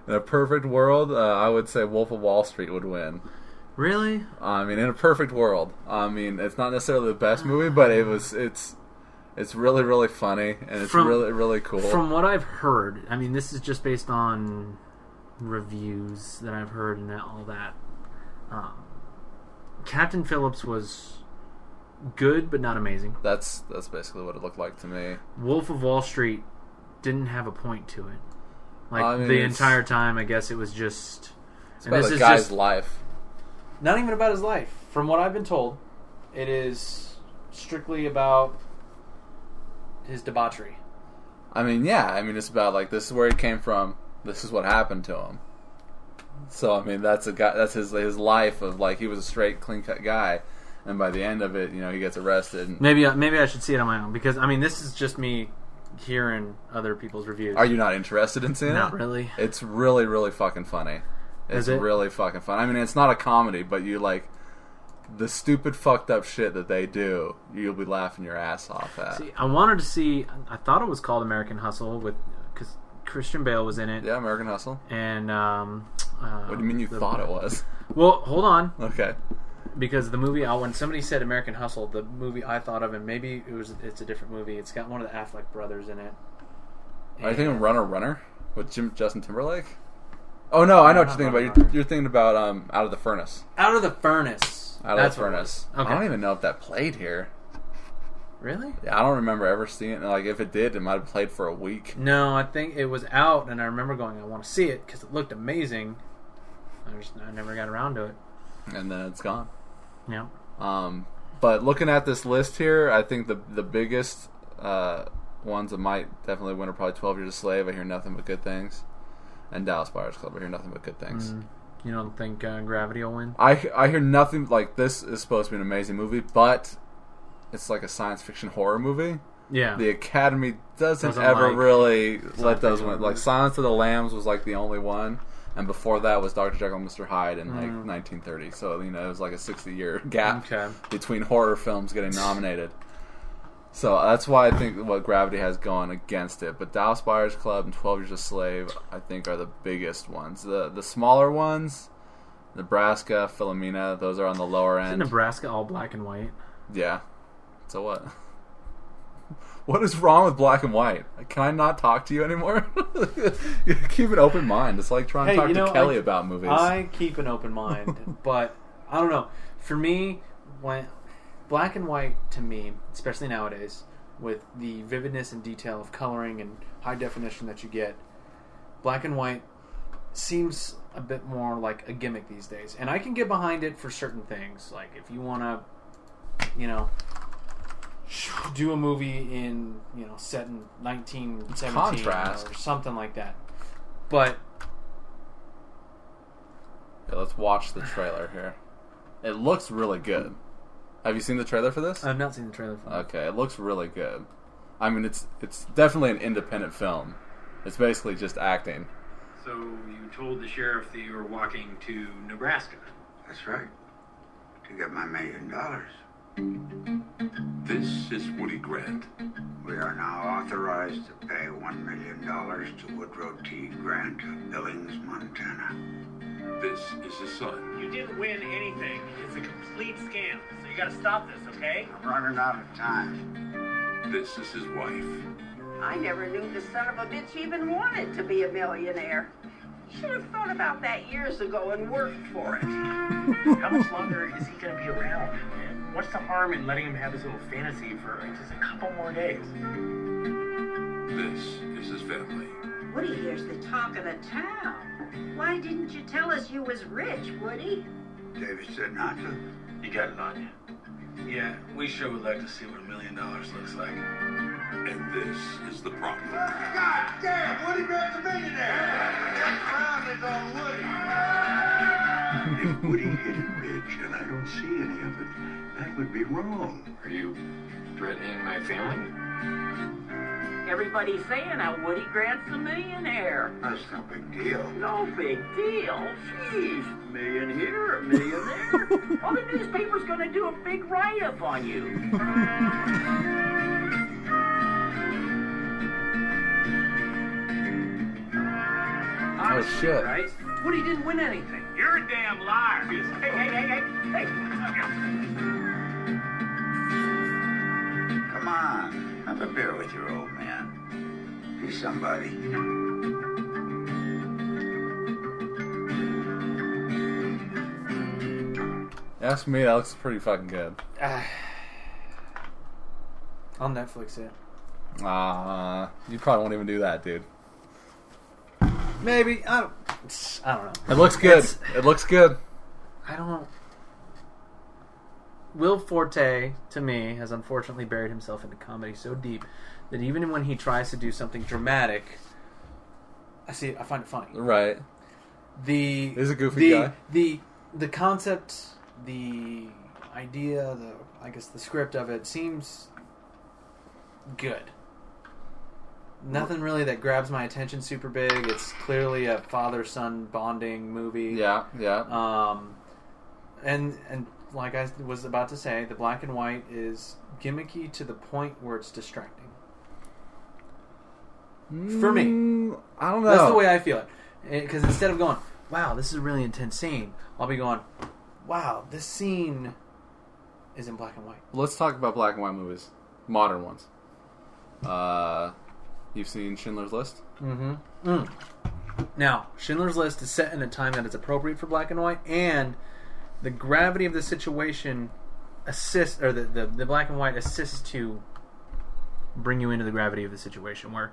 Speaker 2: in a perfect world, I would say Wolf of Wall Street would win.
Speaker 3: Really?
Speaker 2: I mean, in a perfect world. I mean, it's not necessarily the best movie, but it's It's really, really funny, and it's really, really cool.
Speaker 3: From what I've heard, I mean, this is just based on reviews that I've heard and all that. Captain Phillips was good, but not amazing.
Speaker 2: That's basically what it looked like to me.
Speaker 3: Wolf of Wall Street didn't have a point to it. Like,
Speaker 2: I mean,
Speaker 3: the entire time, I guess it was just...
Speaker 2: It's about the guy's life.
Speaker 3: Not even about his life. From what I've been told, it is strictly about his debauchery.
Speaker 2: I mean, yeah. I mean, it's about, like, this is where he came from. This is what happened to him. So, I mean, that's his life of, like, he was a straight, clean-cut guy. And by the end of it, he gets arrested.
Speaker 3: Maybe I should see it on my own. Because, I mean, this is just me hearing other people's reviews.
Speaker 2: Are you not interested in seeing it?
Speaker 3: Not really.
Speaker 2: It's really, really fucking funny. It's
Speaker 3: Is it?
Speaker 2: really fucking fun. I mean, it's not a comedy, but you, like... The stupid, fucked up shit that they do, you'll be laughing your ass off at.
Speaker 3: See, I wanted to see. I thought it was called American Hustle because Christian Bale was in it.
Speaker 2: Yeah, American Hustle.
Speaker 3: And
Speaker 2: what do you mean you thought it was?
Speaker 3: Well, hold on.
Speaker 2: Okay.
Speaker 3: Because the movie, when somebody said American Hustle, the movie I thought of, and maybe it's a different movie. It's got one of the Affleck brothers in it.
Speaker 2: Are you thinking Runner with Justin Timberlake? Oh no, I know what you're thinking about. You're thinking about Out of the Furnace.
Speaker 3: Out of the Furnace.
Speaker 2: That's the Furnace.
Speaker 3: Okay.
Speaker 2: I don't even know if that played here.
Speaker 3: Really?
Speaker 2: Yeah, I don't remember ever seeing it. Like, if it did, it might have played for a week.
Speaker 3: No, I think it was out, and I remember going, I want to see it, because it looked amazing. I never got around to it.
Speaker 2: And then it's gone.
Speaker 3: Yeah.
Speaker 2: But looking at this list here, I think the biggest ones that might definitely win are probably 12 Years a Slave. I hear nothing but good things. And Dallas Buyers Club. I hear nothing but good things.
Speaker 3: You don't think Gravity will win?
Speaker 2: I hear nothing. Like, this is supposed to be an amazing movie, but it's like a science fiction horror movie.
Speaker 3: Yeah.
Speaker 2: The Academy doesn't ever really let those win. Like,
Speaker 3: movies.
Speaker 2: Silence of the Lambs was like the only one, and before that was Dr. Jekyll and Mr. Hyde in like 1930. So it was like a 60-year gap between horror films getting nominated. So that's why I think what Gravity has going against it. But Dallas Buyers Club and 12 Years a Slave, I think, are the biggest ones. The smaller ones, Nebraska, Philomena, those are on the lower end.
Speaker 3: Isn't Nebraska all black and white?
Speaker 2: Yeah. So what? What is wrong with black and white? Can I not talk to you anymore? Keep an open mind. It's like trying to talk to Kelly about movies.
Speaker 3: I keep an open mind, but I don't know. For me, when black and white, to me, especially nowadays, with the vividness and detail of coloring and high definition that you get, black and white seems a bit more like a gimmick these days. And I can get behind it for certain things. Like, if you want to, do a movie in, set in 1917
Speaker 2: contrast
Speaker 3: or something like that. But
Speaker 2: yeah, let's watch the trailer here. It looks really good. Have you seen the trailer for this?
Speaker 3: I've not seen the trailer for this.
Speaker 2: Okay, it looks really good. I mean, it's definitely an independent film. It's basically just acting.
Speaker 4: So you told the sheriff that you were walking to Nebraska.
Speaker 5: That's right. To get my $1 million.
Speaker 6: This is Woody Grant.
Speaker 5: We are now authorized to pay $1 million to Woodrow T. Grant of Billings, Montana.
Speaker 6: This is his son.
Speaker 4: You didn't win anything. It's a complete scam. So you gotta stop this, okay?
Speaker 5: I'm running out of time.
Speaker 6: This is his wife.
Speaker 7: I never knew the son of a bitch even wanted to be a millionaire. Should have thought about that years ago and worked for it.
Speaker 4: How much longer is he gonna be around? And what's the harm in letting him have his little fantasy for just a couple more days?
Speaker 6: This is his family.
Speaker 7: Woody here's the talk of the town. Why didn't you tell us you was rich, Woody?
Speaker 5: David said not to.
Speaker 4: You got it on you. Yeah, we sure would like to see what $1 million looks like.
Speaker 6: And this is the problem.
Speaker 5: God damn, Woody Grant's a millionaire! Next round is on Woody.
Speaker 6: If Woody hit it rich and I don't see any of it, that would be wrong.
Speaker 4: Are you threatening my family?
Speaker 7: Everybody's saying how Woody Grant's a millionaire.
Speaker 5: That's no big deal.
Speaker 7: No big deal. Jeez, $1 million here, $1 million there. Well, the newspaper's gonna do a big write-up on you.
Speaker 2: Oh shit!
Speaker 4: Right? Woody didn't win anything. You're a damn liar. Hey.
Speaker 5: Come on. Have a beer with your old man. He's somebody.
Speaker 2: Ask me, that looks pretty fucking good.
Speaker 3: On Netflix, yeah.
Speaker 2: You probably won't even do that, dude.
Speaker 3: Maybe. I don't know.
Speaker 2: It looks good. It looks good.
Speaker 3: I don't. Will Forte, to me, has unfortunately buried himself into comedy so deep that even when he tries to do something dramatic, I find it funny.
Speaker 2: Right. He's a goofy guy.
Speaker 3: The concept, the idea, the script of it seems good. Nothing really that grabs my attention super big. It's clearly a father-son bonding movie.
Speaker 2: Yeah, yeah.
Speaker 3: And like I was about to say, the black and white is gimmicky to the point where it's distracting. For me.
Speaker 2: I don't know.
Speaker 3: That's the way I feel it. Because instead of going, wow, this is a really intense scene, I'll be going, wow, this scene is in black and white.
Speaker 2: Let's talk about black and white movies. Modern ones. You've seen Schindler's List?
Speaker 3: Mm-hmm. Now, Schindler's List is set in a time that is appropriate for black and white, and the gravity of the situation assists, or the black and white assists to bring you into the gravity of the situation, where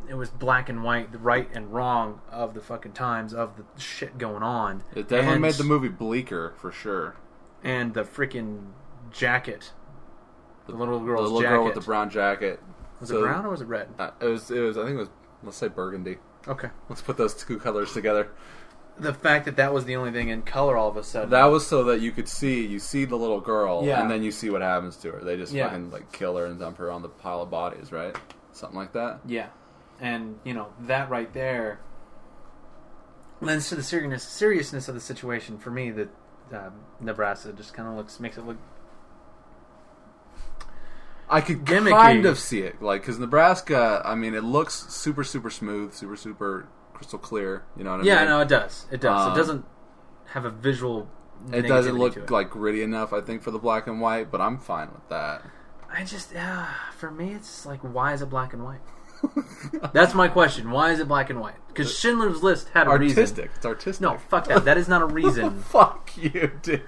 Speaker 3: it was black and white, the right and wrong of the fucking times, of the shit going on.
Speaker 2: It definitely made the movie bleaker, for sure.
Speaker 3: And the freaking jacket. The little girl's
Speaker 2: jacket. The little girl with the brown jacket.
Speaker 3: Was it brown or was it red?
Speaker 2: It was. I think it was. Let's say burgundy.
Speaker 3: Okay.
Speaker 2: Let's put those two colors together.
Speaker 3: The fact that was the only thing in color all of a sudden.
Speaker 2: That was so that you could see the little girl,
Speaker 3: yeah,
Speaker 2: and then you see what happens to her. They just fucking kill her and dump her on the pile of bodies, right? Something like that.
Speaker 3: Yeah, and that right there lends to the seriousness of the situation. For me, that Nebraska just kind of makes it look.
Speaker 2: I could
Speaker 3: gimmicky.
Speaker 2: Kind of see it, because Nebraska. I mean, it looks super, super smooth, super crystal clear. You know what I mean?
Speaker 3: Yeah, no, it does. It does. It doesn't have a visual.
Speaker 2: It doesn't look gritty enough, I think, for the black and white. But I'm fine with that.
Speaker 3: I just, for me, it's like, why is it black and white? That's my question. Why is it black and white? Because Schindler's List had a reason.
Speaker 2: It's artistic.
Speaker 3: No, fuck that. That is not a reason.
Speaker 2: Fuck you, dude.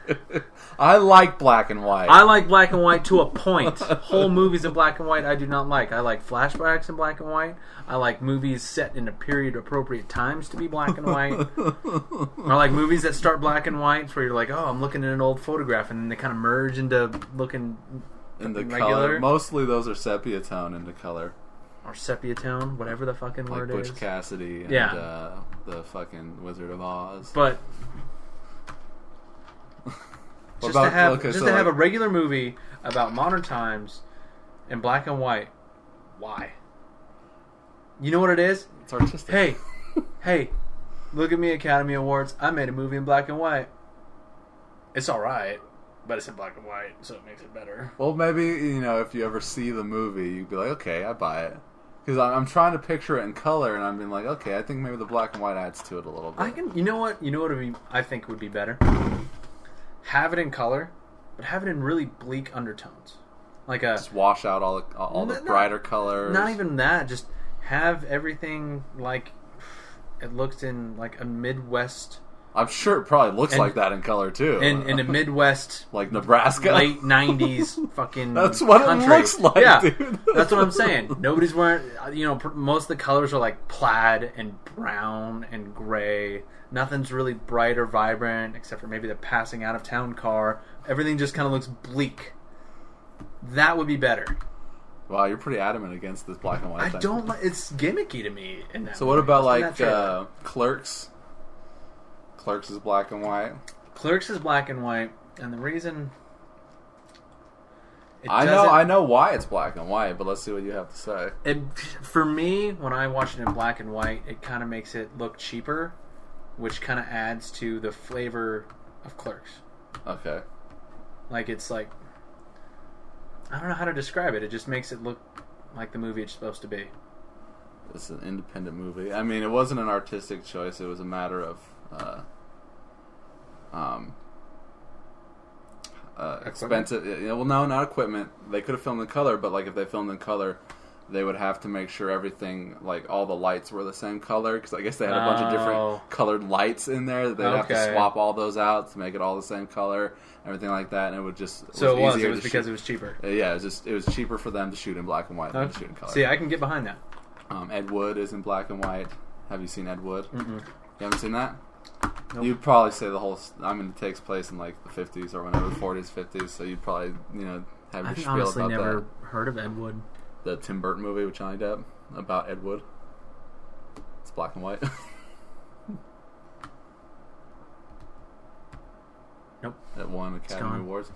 Speaker 2: I like black and white.
Speaker 3: I like black and white to a point. Whole movies in black and white I do not like. I like flashbacks in black and white. I like movies set in a period appropriate times to be black and white. I like movies that start black and white where you're like, oh, I'm looking at an old photograph, and then they kind of merge into looking
Speaker 2: into
Speaker 3: regular.
Speaker 2: Color. Mostly those are sepia tone into color.
Speaker 3: Or sepia tone, whatever the fucking word
Speaker 2: Butch
Speaker 3: is.
Speaker 2: Butch Cassidy and the fucking Wizard of Oz.
Speaker 3: But to have a regular movie about modern times in black and white, why? You know what it is?
Speaker 2: It's artistic.
Speaker 3: Hey, look at me, Academy Awards. I made a movie in black and white. It's alright, but it's in black and white, so it makes it better.
Speaker 2: Well, maybe, if you ever see the movie, you'd be like, okay, I buy it. Because I'm trying to picture it in color, and I'm being like, okay, I think maybe the black and white adds to it a little bit.
Speaker 3: You know what I think would be better? Have it in color, but have it in really bleak undertones.
Speaker 2: Just wash out all the brighter colors.
Speaker 3: Not even that. Just have everything like it looks in like a Midwest.
Speaker 2: I'm sure it probably looks like that in color too.
Speaker 3: In a Midwest,
Speaker 2: like Nebraska,
Speaker 3: late '90s fucking.
Speaker 2: That's what
Speaker 3: country.
Speaker 2: It looks like,
Speaker 3: yeah,
Speaker 2: dude.
Speaker 3: That's what I'm saying. Nobody's wearing. Most of the colors are like plaid and brown and gray. Nothing's really bright or vibrant except for maybe the passing out of town car. Everything just kind of looks bleak. That would be better.
Speaker 2: Wow, you're pretty adamant against this black and white thing.
Speaker 3: I don't like. It's gimmicky to me. In that
Speaker 2: so what about
Speaker 3: Clerks?
Speaker 2: Clerks is black and white.
Speaker 3: Clerks is black and white, and the reason
Speaker 2: I know why it's black and white, but let's see what you have to say.
Speaker 3: For me, when I watch it in black and white, it kind of makes it look cheaper, which kind of adds to the flavor of Clerks.
Speaker 2: Okay.
Speaker 3: Like it's like I don't know how to describe it. It just makes it look like the movie it's supposed to be.
Speaker 2: It's an independent movie. I mean, it wasn't an artistic choice. It was a matter of expensive. Well, no, not equipment. They could have filmed in color, but like if they filmed in color, they would have to make sure everything, like all the lights were the same color, because I guess they had a bunch of different colored lights in there. They'd have to swap all those out to make it all the same color, everything like that, and it would just
Speaker 3: it was because it was cheaper.
Speaker 2: Yeah, it was cheaper for them to shoot in black and white than to shoot in color.
Speaker 3: See, I can get behind that.
Speaker 2: Ed Wood is in black and white. Have you seen Ed Wood?
Speaker 3: Mm-mm.
Speaker 2: You haven't seen that?
Speaker 3: Nope.
Speaker 2: You'd probably say the whole. I mean, it takes place in like the 50s or whenever, 40s, 50s. So you'd probably have your
Speaker 3: I've
Speaker 2: spiel
Speaker 3: honestly
Speaker 2: about
Speaker 3: never
Speaker 2: that.
Speaker 3: heard of Ed Wood.
Speaker 2: The Tim Burton movie with Johnny Depp about Ed Wood. It's black and white.
Speaker 3: Nope.
Speaker 2: It won Academy Awards.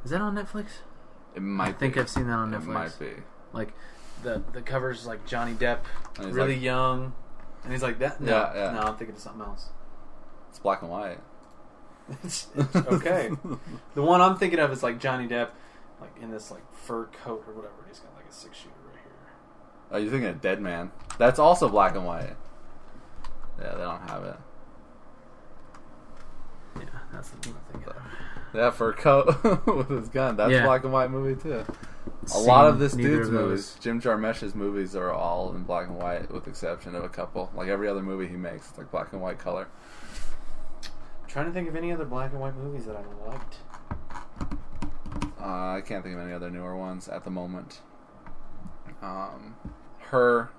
Speaker 3: Is that on Netflix?
Speaker 2: It might.
Speaker 3: I think I've seen that on Netflix.
Speaker 2: It might be.
Speaker 3: Like the cover's like Johnny Depp, really
Speaker 2: like,
Speaker 3: young, and he's like that. No,
Speaker 2: yeah.
Speaker 3: No, I'm thinking of something else.
Speaker 2: It's black and white.
Speaker 3: It's okay. The one I'm thinking of is like Johnny Depp, like in this like fur coat or whatever. He's got like a 6-shooter right here.
Speaker 2: Oh, you're thinking of Dead Man. That's also black and white. Yeah, they don't have it.
Speaker 3: Yeah, that's the thing I'm thinking of.
Speaker 2: Yeah, fur coat with his gun. That's a black and white movie too. A lot of this dude's movies, Jim Jarmusch's movies, are all in black and white, with the exception of a couple. Like every other movie he makes, it's like black and white color.
Speaker 3: I'm trying to think of any other black and white movies that I liked.
Speaker 2: I can't think of any other newer ones at the moment. Her,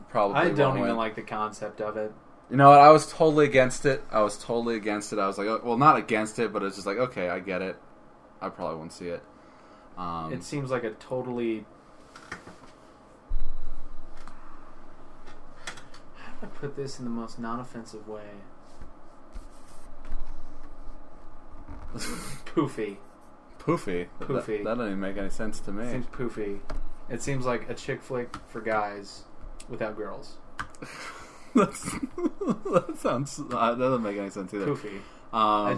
Speaker 2: probably.
Speaker 3: I don't
Speaker 2: win.
Speaker 3: even like the concept of it.
Speaker 2: You know what? I was totally against it. I was like, well, not against it, but it's just like, okay, I get it. I probably won't see it.
Speaker 3: It seems like a totally... How do I put this in the most non-offensive way? Poofy.
Speaker 2: Poofy?
Speaker 3: Poofy.
Speaker 2: That doesn't even make any sense to me.
Speaker 3: It seems poofy. It seems like a chick flick for guys without girls.
Speaker 2: That doesn't make any sense either.
Speaker 3: Poofy. I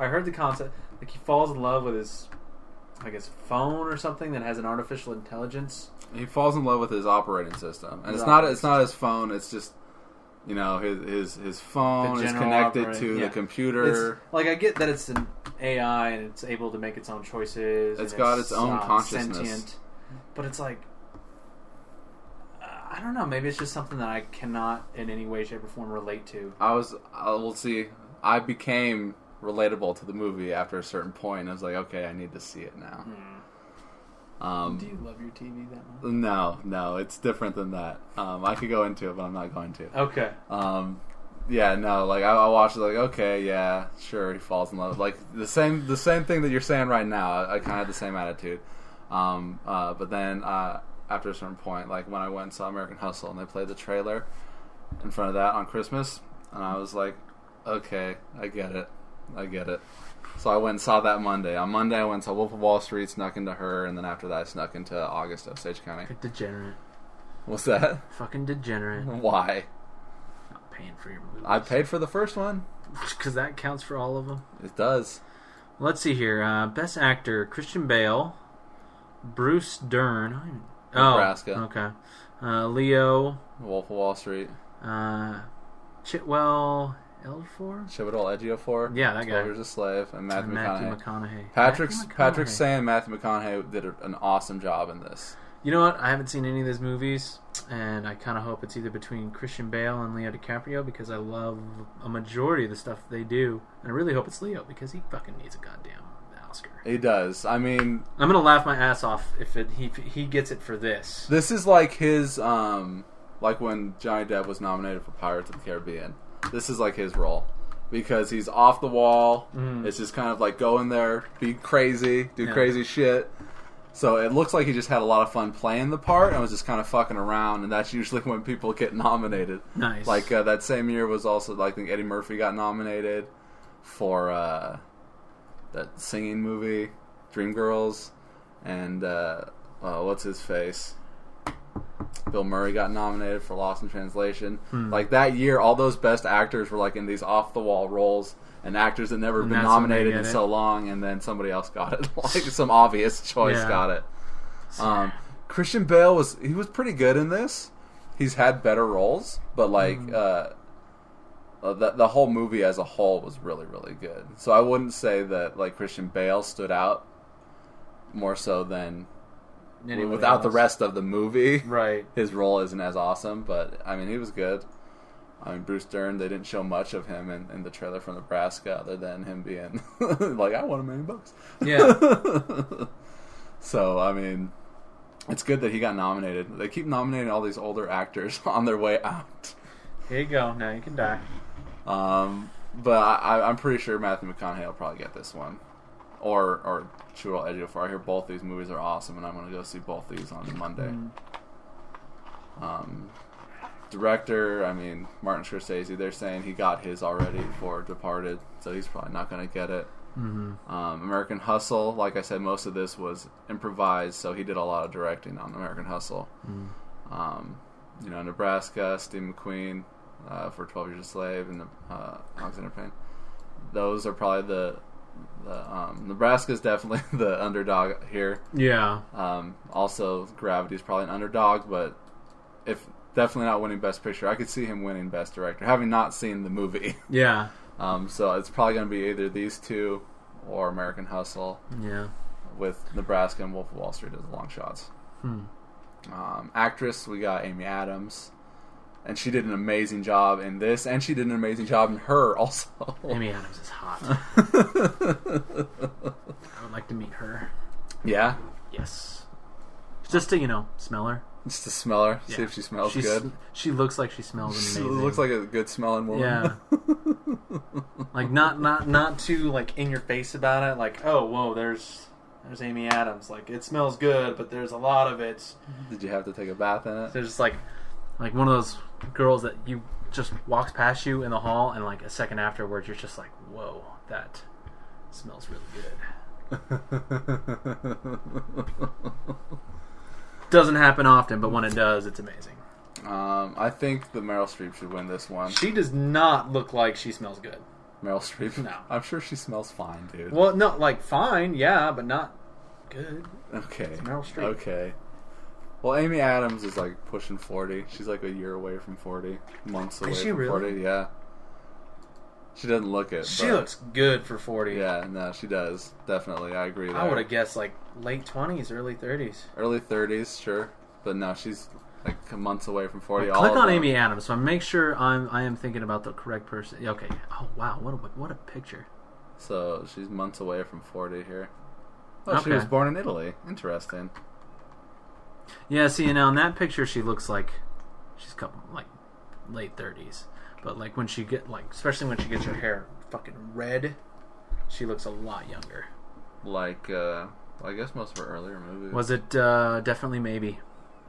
Speaker 3: heard the concept. Like he falls in love with his, I guess, phone or something that has an artificial intelligence.
Speaker 2: He falls in love with his operating system, and it's not his phone. It's just, his phone is connected to the computer.
Speaker 3: It's, like I get that it's an AI and it's able to make its own choices.
Speaker 2: It's got its own consciousness,
Speaker 3: sentient, but it's like. I don't know. Maybe it's just something that I cannot, in any way, shape, or form, relate to.
Speaker 2: I became relatable to the movie after a certain point. I was like, okay, I need to see it now.
Speaker 3: Do you love your TV that much?
Speaker 2: No, it's different than that. I could go into it, but I'm not going to.
Speaker 3: Okay.
Speaker 2: Yeah, no, like I watched it, like, okay, yeah, sure, he falls in love. Like the same thing that you're saying right now. I kind of had the same attitude. But then. After a certain point, like when I went and saw American Hustle and they played the trailer in front of that on Christmas, and I was like, okay, I get it. So I went and saw that Monday. On Monday, I went and saw Wolf of Wall Street, snuck into Her, and then after that, I snuck into August of Sage County.
Speaker 3: Degenerate.
Speaker 2: What's that?
Speaker 3: Fucking degenerate.
Speaker 2: Why?
Speaker 3: Not paying for your movies.
Speaker 2: I paid for the first one.
Speaker 3: Because that counts for all of them.
Speaker 2: It does.
Speaker 3: Let's see here. Best Actor, Christian Bale, Bruce Dern.
Speaker 2: Nebraska.
Speaker 3: Okay. Leo.
Speaker 2: Wolf of Wall Street.
Speaker 3: Chitwell
Speaker 2: Ejiofor.
Speaker 3: Yeah, that guy.
Speaker 2: 12 Years a Slave. And Matthew
Speaker 3: McConaughey.
Speaker 2: Patrick's saying Matthew McConaughey did an awesome job in this.
Speaker 3: You know what? I haven't seen any of those movies, and I kind of hope it's either between Christian Bale and Leo DiCaprio because I love a majority of the stuff they do, and I really hope it's Leo because he fucking needs a goddamn Oscar.
Speaker 2: He does. I mean,
Speaker 3: I'm gonna laugh my ass off if he gets it for this.
Speaker 2: This is like his like when Johnny Depp was nominated for Pirates of the Caribbean. This is like his role because he's off the wall. It's just kind of like go in there, be crazy, do crazy shit. So it looks like he just had a lot of fun playing the part and was just kind of fucking around, and that's usually when people get nominated.
Speaker 3: Nice.
Speaker 2: Like that same year was also like I think Eddie Murphy got nominated for that singing movie, Dreamgirls, and what's his face? Bill Murray got nominated for Lost in Translation. Like that year, all those best actors were like in these off the wall roles, and actors that never been nominated in so long, and then somebody else got it. Like some obvious choice got it. Christian Bale was the whole movie as a whole was really, really good. So I wouldn't say that like Christian Bale stood out more so than
Speaker 3: Anybody
Speaker 2: without the
Speaker 3: else?
Speaker 2: rest of the movie.
Speaker 3: Right.
Speaker 2: His role isn't as awesome, but I mean, he was good. I mean, Bruce Dern, they didn't show much of him in the trailer from Nebraska other than him being like, I want $1 million.
Speaker 3: Yeah.
Speaker 2: So, I mean, it's good that he got nominated. They keep nominating all these older actors on their way out.
Speaker 3: Here you go. Now you can die.
Speaker 2: But I'm pretty sure Matthew McConaughey will probably get this one. Or Chiwetel Ejiofor. I hear both these movies are awesome, and I'm going to go see both these on Monday. Director, I mean, Martin Scorsese, they're saying he got his already for Departed, so he's probably not going to get it. American Hustle, like I said, most of this was improvised, so he did a lot of directing on American Hustle. Nebraska, Steve McQueen for 12 Years a Slave, and Alexander Payne. Those are probably the Nebraska's definitely the underdog here.
Speaker 3: Yeah.
Speaker 2: Also, Gravity's probably an underdog, but if definitely not winning Best Picture. I could see him winning Best Director, having not seen the movie.
Speaker 3: Yeah.
Speaker 2: So it's probably going to be either these two or American Hustle.
Speaker 3: Yeah.
Speaker 2: With Nebraska and Wolf of Wall Street as the long shots. Actress, we got Amy Adams. And she did an amazing job in this, and she did an amazing job in Her also.
Speaker 3: Amy Adams is hot. I would like to meet her.
Speaker 2: Yeah?
Speaker 3: Yes. Just to, smell her.
Speaker 2: Just to smell her, see
Speaker 3: Yeah.
Speaker 2: if she smells
Speaker 3: She's-
Speaker 2: good.
Speaker 3: She looks like she smells
Speaker 2: She
Speaker 3: amazing.
Speaker 2: looks like a good smelling woman.
Speaker 3: Yeah. Like not too like in your face about it. Like, oh, whoa, there's Amy Adams. Like, it smells good, but there's a lot of it.
Speaker 2: Did you have to take a bath in it?
Speaker 3: There's just like one of those girls that you just walks past you in the hall, and like a second afterwards, you're just like, whoa, that smells really good. Doesn't happen often, but when it does, it's amazing.
Speaker 2: I think the Meryl Streep should win this one.
Speaker 3: She does not look like she smells good.
Speaker 2: Meryl Streep?
Speaker 3: No.
Speaker 2: I'm sure she smells fine, dude.
Speaker 3: Well, no, like fine, yeah, but not good.
Speaker 2: Okay.
Speaker 3: It's Meryl Streep.
Speaker 2: Okay. Well, Amy Adams is like pushing 40. She's like a year away from 40. Months away
Speaker 3: she
Speaker 2: from
Speaker 3: really?
Speaker 2: 40, yeah. She doesn't look it.
Speaker 3: She
Speaker 2: but
Speaker 3: looks good for 40.
Speaker 2: Yeah, no, she does. Definitely, I agree there.
Speaker 3: I would have guessed like late 20s, early 30s.
Speaker 2: Early 30s, sure. But no, she's like months away from 40.
Speaker 3: Click on Amy Adams, so make sure I am thinking about the correct person. Okay. Oh wow, what a picture.
Speaker 2: So she's months away from 40 here. Oh, she
Speaker 3: Okay.
Speaker 2: was born in Italy. Interesting.
Speaker 3: Yeah, see, now in that picture, she looks like she's couple like late 30s, but like when she especially when she gets her hair fucking red, she looks a lot younger.
Speaker 2: Like, I guess most of her earlier movies.
Speaker 3: Was it Definitely Maybe?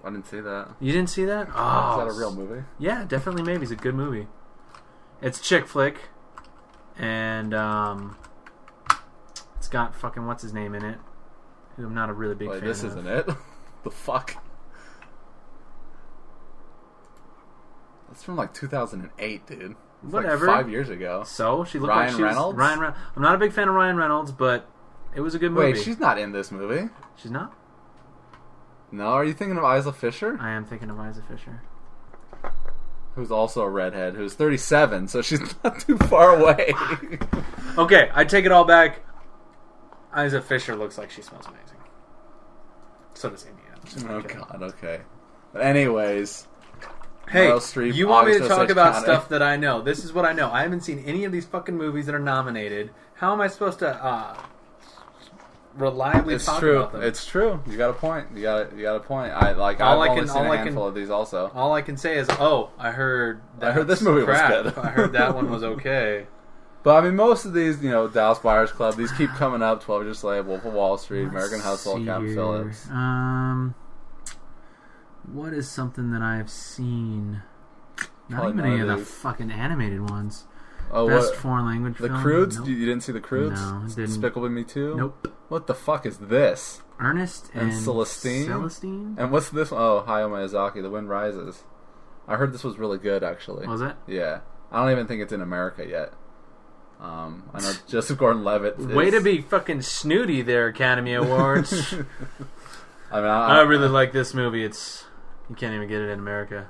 Speaker 2: I didn't see that.
Speaker 3: You didn't see that? Oh,
Speaker 2: Is that a real movie?
Speaker 3: Yeah, Definitely Maybe. It's a good movie. It's a chick flick, and it's got fucking what's his name in it, who I'm not a really big
Speaker 2: Wait,
Speaker 3: fan
Speaker 2: this
Speaker 3: of.
Speaker 2: isn't it? The fuck? That's from like 2008, dude. It's
Speaker 3: Whatever.
Speaker 2: Like 5 years ago.
Speaker 3: So she looked
Speaker 2: Ryan
Speaker 3: like she was
Speaker 2: Reynolds?
Speaker 3: Ryan Reynolds. I'm not a big fan of Ryan Reynolds, but it was a good movie.
Speaker 2: Wait, she's not in this movie.
Speaker 3: She's not?
Speaker 2: No, are you thinking of Isla Fisher?
Speaker 3: I am thinking of Isa Fisher.
Speaker 2: Who's also a redhead, who's 37, so she's not too far away.
Speaker 3: Okay, I take it all back. Isa Fisher looks like she smells amazing. So does Amy Adams.
Speaker 2: Oh
Speaker 3: Okay.
Speaker 2: god, okay. But anyways,
Speaker 3: Hey,
Speaker 2: Meryl Streep,
Speaker 3: you want me to
Speaker 2: August
Speaker 3: talk
Speaker 2: Osage
Speaker 3: about
Speaker 2: County.
Speaker 3: stuff that I know. This is what I know. I haven't seen any of these fucking movies that are nominated. How am I supposed to reliably
Speaker 2: It's
Speaker 3: talk
Speaker 2: true.
Speaker 3: about them?
Speaker 2: It's true. You got a point. You got a point. I've
Speaker 3: All I
Speaker 2: only
Speaker 3: can-
Speaker 2: seen
Speaker 3: all
Speaker 2: a
Speaker 3: I can-
Speaker 2: handful of these also.
Speaker 3: All I can say is, I heard
Speaker 2: this movie was
Speaker 3: crap.
Speaker 2: good.
Speaker 3: I heard that one was okay.
Speaker 2: But I mean, most of these, Dallas Buyers Club, these keep coming up. 12 Years a Slave, Wolf of Wall Street, American Hustle,
Speaker 3: See
Speaker 2: Captain
Speaker 3: here.
Speaker 2: Phillips.
Speaker 3: What is something that I've seen? Not
Speaker 2: Probably
Speaker 3: even
Speaker 2: none
Speaker 3: any
Speaker 2: of
Speaker 3: of the
Speaker 2: these.
Speaker 3: fucking animated ones.
Speaker 2: Oh,
Speaker 3: Best
Speaker 2: what?
Speaker 3: foreign language
Speaker 2: The
Speaker 3: film?
Speaker 2: Croods?
Speaker 3: Nope.
Speaker 2: You didn't see The Croods?
Speaker 3: No, I didn't.
Speaker 2: Despicable Me 2?
Speaker 3: Nope.
Speaker 2: What the fuck is this?
Speaker 3: Ernest
Speaker 2: And
Speaker 3: and
Speaker 2: Celestine?
Speaker 3: Celestine?
Speaker 2: And what's this one? Oh, Hayao Miyazaki, The Wind Rises. I heard this was really good, actually.
Speaker 3: Was it?
Speaker 2: Yeah. I don't even think it's in America yet. I know Joseph Gordon-Levitt is...
Speaker 3: Way to be fucking snooty there, Academy Awards.
Speaker 2: I mean,
Speaker 3: I really like this movie. You can't even get it in America.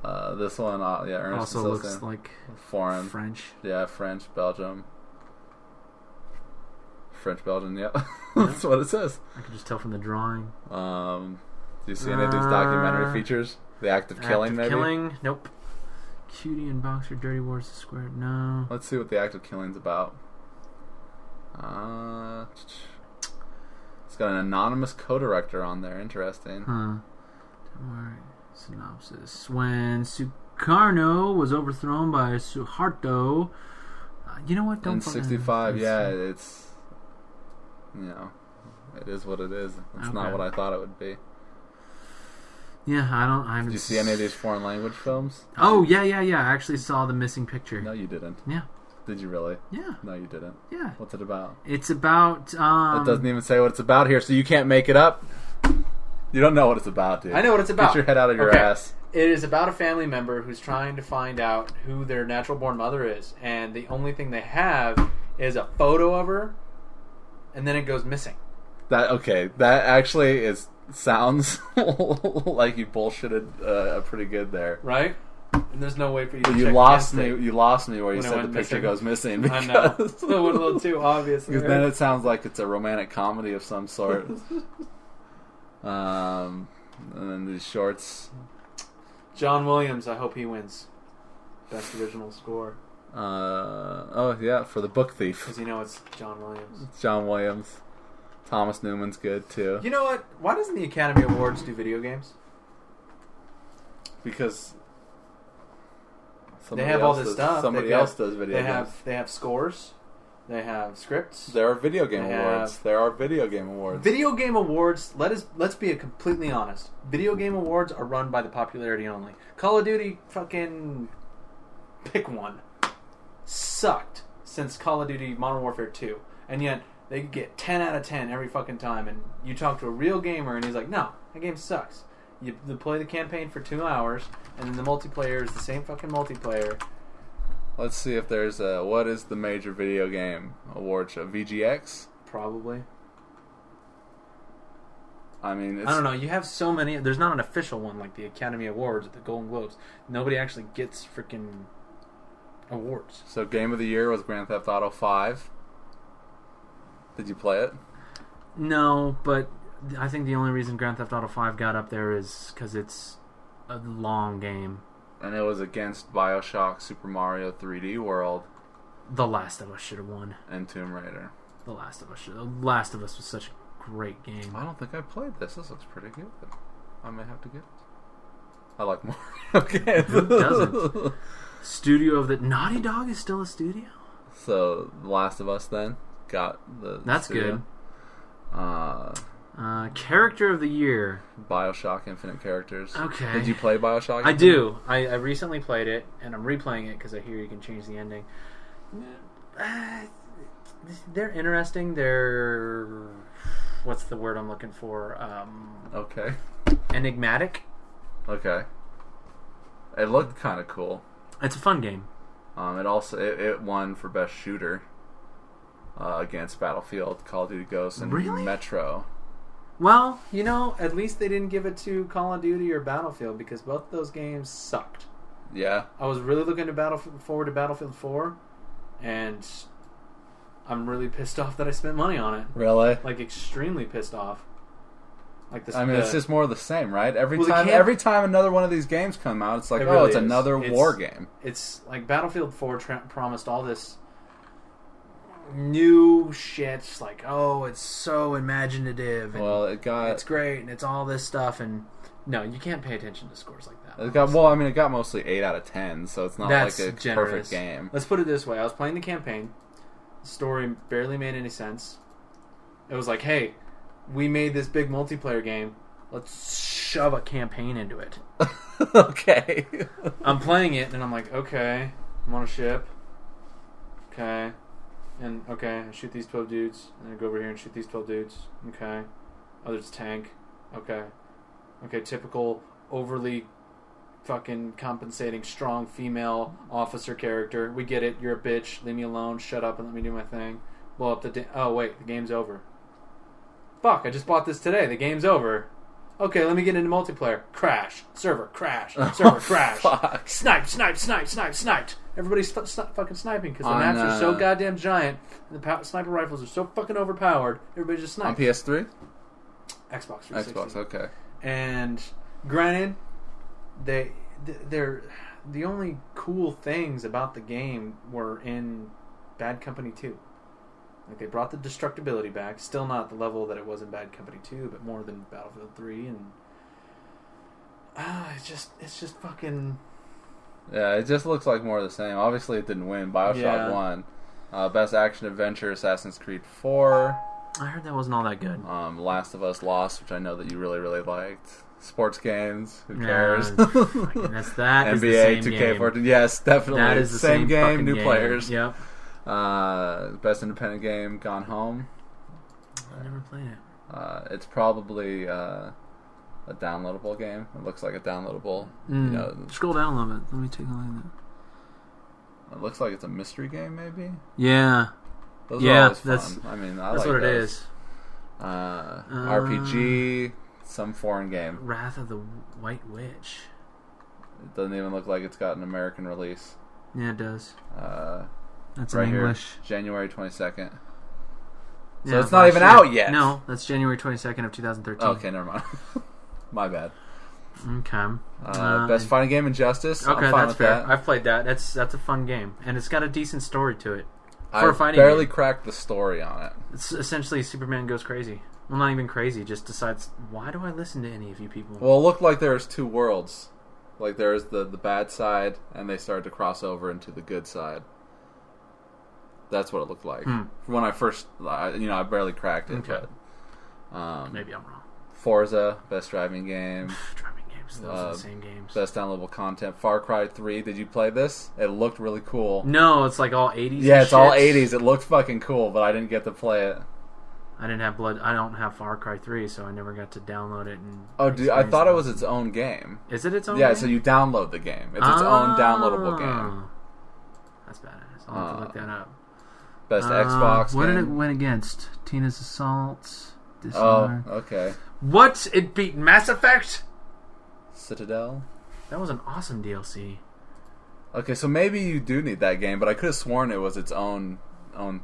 Speaker 2: This one, Ernest
Speaker 3: Also looks
Speaker 2: Assistant.
Speaker 3: like
Speaker 2: Foreign.
Speaker 3: French.
Speaker 2: Yeah, French, Belgium. French, Belgium, yeah. That's what it says.
Speaker 3: I can just tell from the drawing.
Speaker 2: Do you see any of these documentary features? The Act of Killing, maybe?
Speaker 3: Killing? Nope. Cutie and Boxer, Dirty Wars, The Square? No.
Speaker 2: Let's see what the Act of Killing's about. It's got an anonymous co-director on there. Interesting.
Speaker 3: Huh. Don't worry. Synopsis. When Sukarno was overthrown by Suharto... you know what? Don't
Speaker 2: In
Speaker 3: fucking-
Speaker 2: 65, yeah, it's... it is what it is. It's not
Speaker 3: Okay.
Speaker 2: what I thought it would be.
Speaker 3: Yeah, I haven't...
Speaker 2: Did you see any of these foreign language films?
Speaker 3: Oh, yeah. I actually saw The Missing Picture.
Speaker 2: No, you didn't.
Speaker 3: Yeah.
Speaker 2: Did you really?
Speaker 3: Yeah.
Speaker 2: No, you didn't.
Speaker 3: Yeah.
Speaker 2: What's it about?
Speaker 3: It's about...
Speaker 2: It doesn't even say what it's about here, so you can't make it up? You don't know what it's about, dude.
Speaker 3: I know what it's about.
Speaker 2: Get your head out of your
Speaker 3: Okay.
Speaker 2: ass.
Speaker 3: It is about a family member who's trying to find out who their natural-born mother is, and the only thing they have is a photo of her, and then it goes missing.
Speaker 2: That actually sounds like you bullshitted pretty good there.
Speaker 3: Right? And there's no way for you to
Speaker 2: You
Speaker 3: check
Speaker 2: lost
Speaker 3: against
Speaker 2: me.
Speaker 3: it.
Speaker 2: You lost me where you
Speaker 3: When it
Speaker 2: said the
Speaker 3: went
Speaker 2: picture
Speaker 3: missing.
Speaker 2: goes missing.
Speaker 3: I know.
Speaker 2: Because
Speaker 3: It went a little too obvious.
Speaker 2: because then it sounds like it's a romantic comedy of some sort. And then these shorts.
Speaker 3: John Williams, I hope he wins. Best original score.
Speaker 2: For The Book Thief.
Speaker 3: Because you know it's John Williams.
Speaker 2: John Williams. Thomas Newman's good too.
Speaker 3: You know what? Why doesn't the Academy Awards do video games?
Speaker 2: Because
Speaker 3: They have all this stuff.
Speaker 2: Somebody else does video games.
Speaker 3: They have scores. They have scripts.
Speaker 2: There are video game
Speaker 3: They
Speaker 2: awards.
Speaker 3: have-
Speaker 2: There are video game awards.
Speaker 3: Video game awards. Let's be completely honest. Video game awards are run by the popularity only. Call of Duty, fucking pick one. Sucked since Call of Duty Modern Warfare 2, and yet they get 10 out of 10 every fucking time. And you talk to a real gamer, and he's like, "No, that game sucks." You play the campaign for 2 hours, and then the multiplayer is the same fucking multiplayer.
Speaker 2: Let's see if there's what is the major video game award show? VGX?
Speaker 3: Probably.
Speaker 2: I mean, it's,
Speaker 3: I don't know. You have so many. There's not an official one like the Academy Awards or the Golden Globes. Nobody actually gets freaking awards.
Speaker 2: So Game of the Year was Grand Theft Auto 5. Did you play it?
Speaker 3: No, but I think the only reason Grand Theft Auto 5 got up there is because it's a long game.
Speaker 2: And it was against BioShock, Super Mario 3D World,
Speaker 3: The Last of Us should have won.
Speaker 2: and Tomb Raider.
Speaker 3: The Last of Us was such a great game.
Speaker 2: I don't think I played this. This looks pretty good. I may have to get it. I like more. Okay.
Speaker 3: Who doesn't? Studio of the Naughty Dog is still a studio.
Speaker 2: So, The Last of Us then got the
Speaker 3: That's
Speaker 2: studio.
Speaker 3: good. Character of the Year.
Speaker 2: BioShock Infinite Characters.
Speaker 3: Okay.
Speaker 2: Did you play BioShock?
Speaker 3: I do. I recently played it, and I'm replaying it because I hear you can change the ending. They're interesting. They're... What's the word I'm looking for?
Speaker 2: Okay.
Speaker 3: Enigmatic.
Speaker 2: Okay. It looked kind of cool.
Speaker 3: It's a fun game.
Speaker 2: It won for best shooter against Battlefield, Call of Duty Ghosts, and
Speaker 3: Really?
Speaker 2: Metro.
Speaker 3: Well, you know, at least they didn't give it to Call of Duty or Battlefield because both of those games sucked.
Speaker 2: Yeah.
Speaker 3: I was really looking forward to Battlefield 4, and I'm really pissed off that I spent money on it.
Speaker 2: Really?
Speaker 3: Like, extremely pissed off. Like this.
Speaker 2: I mean, it's just more of the same, right? Every
Speaker 3: Well, the
Speaker 2: time another one of these games come out, it's like,
Speaker 3: It
Speaker 2: oh,
Speaker 3: really
Speaker 2: it's
Speaker 3: is.
Speaker 2: another war game.
Speaker 3: It's like Battlefield 4 promised all this new shit. It's like, oh, it's so imaginative. And
Speaker 2: Well, it got
Speaker 3: it's great, and it's all this stuff. And no, you can't pay attention to scores like that.
Speaker 2: it got well. I mean, it got mostly 8 out of 10, so it's not
Speaker 3: That's
Speaker 2: like a
Speaker 3: generous.
Speaker 2: perfect game.
Speaker 3: Let's put it this way: I was playing the campaign. The story barely made any sense. It was like, hey, we made this big multiplayer game. Let's shove a campaign into it.
Speaker 2: Okay.
Speaker 3: I'm playing it, and I'm like, okay, I'm on a ship. Okay. And, okay, I shoot these 12 dudes. And I go over here and shoot these 12 dudes. Okay. Oh, there's a tank. Okay. Okay, typical overly fucking compensating strong female officer character. We get it. You're a bitch. Leave me alone. Shut up and let me do my thing. Blow up the... oh, wait. The game's over. Fuck, I just bought this today. The game's over. Okay, let me get into multiplayer. Crash. Server. Crash. Server. Crash.
Speaker 2: Fuck.
Speaker 3: Sniped. Everybody's fucking sniping because the maps are so goddamn giant. And the sniper rifles are so fucking overpowered. Everybody just snipes.
Speaker 2: On PS3?
Speaker 3: Xbox 360.
Speaker 2: Xbox, okay.
Speaker 3: And granted, they're the only cool things about the game were in Bad Company 2. Like, they brought the destructibility back. Still not the level that it was in Bad Company 2, but more than Battlefield 3. And it's just fucking...
Speaker 2: Yeah, it just looks like more of the same. Obviously, it didn't win. Bioshock won. Best Action Adventure, Assassin's Creed 4.
Speaker 3: I heard that wasn't all that good.
Speaker 2: Last of Us Lost, which I know that you really, really liked. Sports games, who cares?
Speaker 3: That's that.
Speaker 2: NBA
Speaker 3: is the same
Speaker 2: 2K14.
Speaker 3: game.
Speaker 2: Yes, definitely.
Speaker 3: That is the same
Speaker 2: game, new
Speaker 3: game.
Speaker 2: players.
Speaker 3: Yep.
Speaker 2: Best independent game, Gone Home.
Speaker 3: I never played it.
Speaker 2: It's probably a downloadable game. It looks like a downloadable.
Speaker 3: Scroll down a little bit. Let me take a look at that.
Speaker 2: It looks like it's a mystery game, maybe.
Speaker 3: Yeah.
Speaker 2: Those are always fun. I mean,
Speaker 3: that's
Speaker 2: like
Speaker 3: what
Speaker 2: those.
Speaker 3: it is.
Speaker 2: RPG, some foreign game.
Speaker 3: Wrath of the White Witch.
Speaker 2: It doesn't even look like it's got an American release.
Speaker 3: Yeah, it does. That's
Speaker 2: right
Speaker 3: in English.
Speaker 2: Here, January 22nd. So
Speaker 3: Yeah,
Speaker 2: it's not even out yet.
Speaker 3: No, that's January 22nd of 2013.
Speaker 2: Okay, never mind. My bad.
Speaker 3: Okay.
Speaker 2: Best fighting game, Injustice.
Speaker 3: Okay,
Speaker 2: I'm fine
Speaker 3: that's
Speaker 2: with
Speaker 3: fair.
Speaker 2: that.
Speaker 3: I've played that. That's a fun game, and it's got a decent story to it.
Speaker 2: I
Speaker 3: fighting
Speaker 2: barely
Speaker 3: game.
Speaker 2: cracked the story on it.
Speaker 3: It's essentially Superman goes crazy. Well, not even crazy. Just decides, why do I listen to any of you people?
Speaker 2: Well, it looked like there's two worlds. Like there's the bad side, and they started to cross over into the good side. That's what it looked like. When I first, I barely cracked it.
Speaker 3: Okay.
Speaker 2: But,
Speaker 3: maybe I'm wrong.
Speaker 2: Forza, best driving game.
Speaker 3: Driving games, those are the same games.
Speaker 2: Best downloadable content. Far Cry 3. Did you play this? It looked really cool.
Speaker 3: No, it's like all 80s.
Speaker 2: Yeah,
Speaker 3: and
Speaker 2: it's all
Speaker 3: shit.
Speaker 2: 80s. It looked fucking cool, but I didn't get to play it.
Speaker 3: I didn't have I don't have Far Cry 3, so I never got to download it. And
Speaker 2: Oh, dude, I thought it was its own game.
Speaker 3: Is it its own?
Speaker 2: Yeah,
Speaker 3: game?
Speaker 2: so you download the game. It's its own downloadable game.
Speaker 3: That's badass. I'll have to look that up.
Speaker 2: Best Xbox
Speaker 3: what
Speaker 2: game.
Speaker 3: did it win against? Tina's Assault. Dishonored.
Speaker 2: Oh, okay.
Speaker 3: What? It beat Mass Effect?
Speaker 2: Citadel?
Speaker 3: That was an awesome DLC.
Speaker 2: Okay, so maybe you do need that game, but I could have sworn it was its own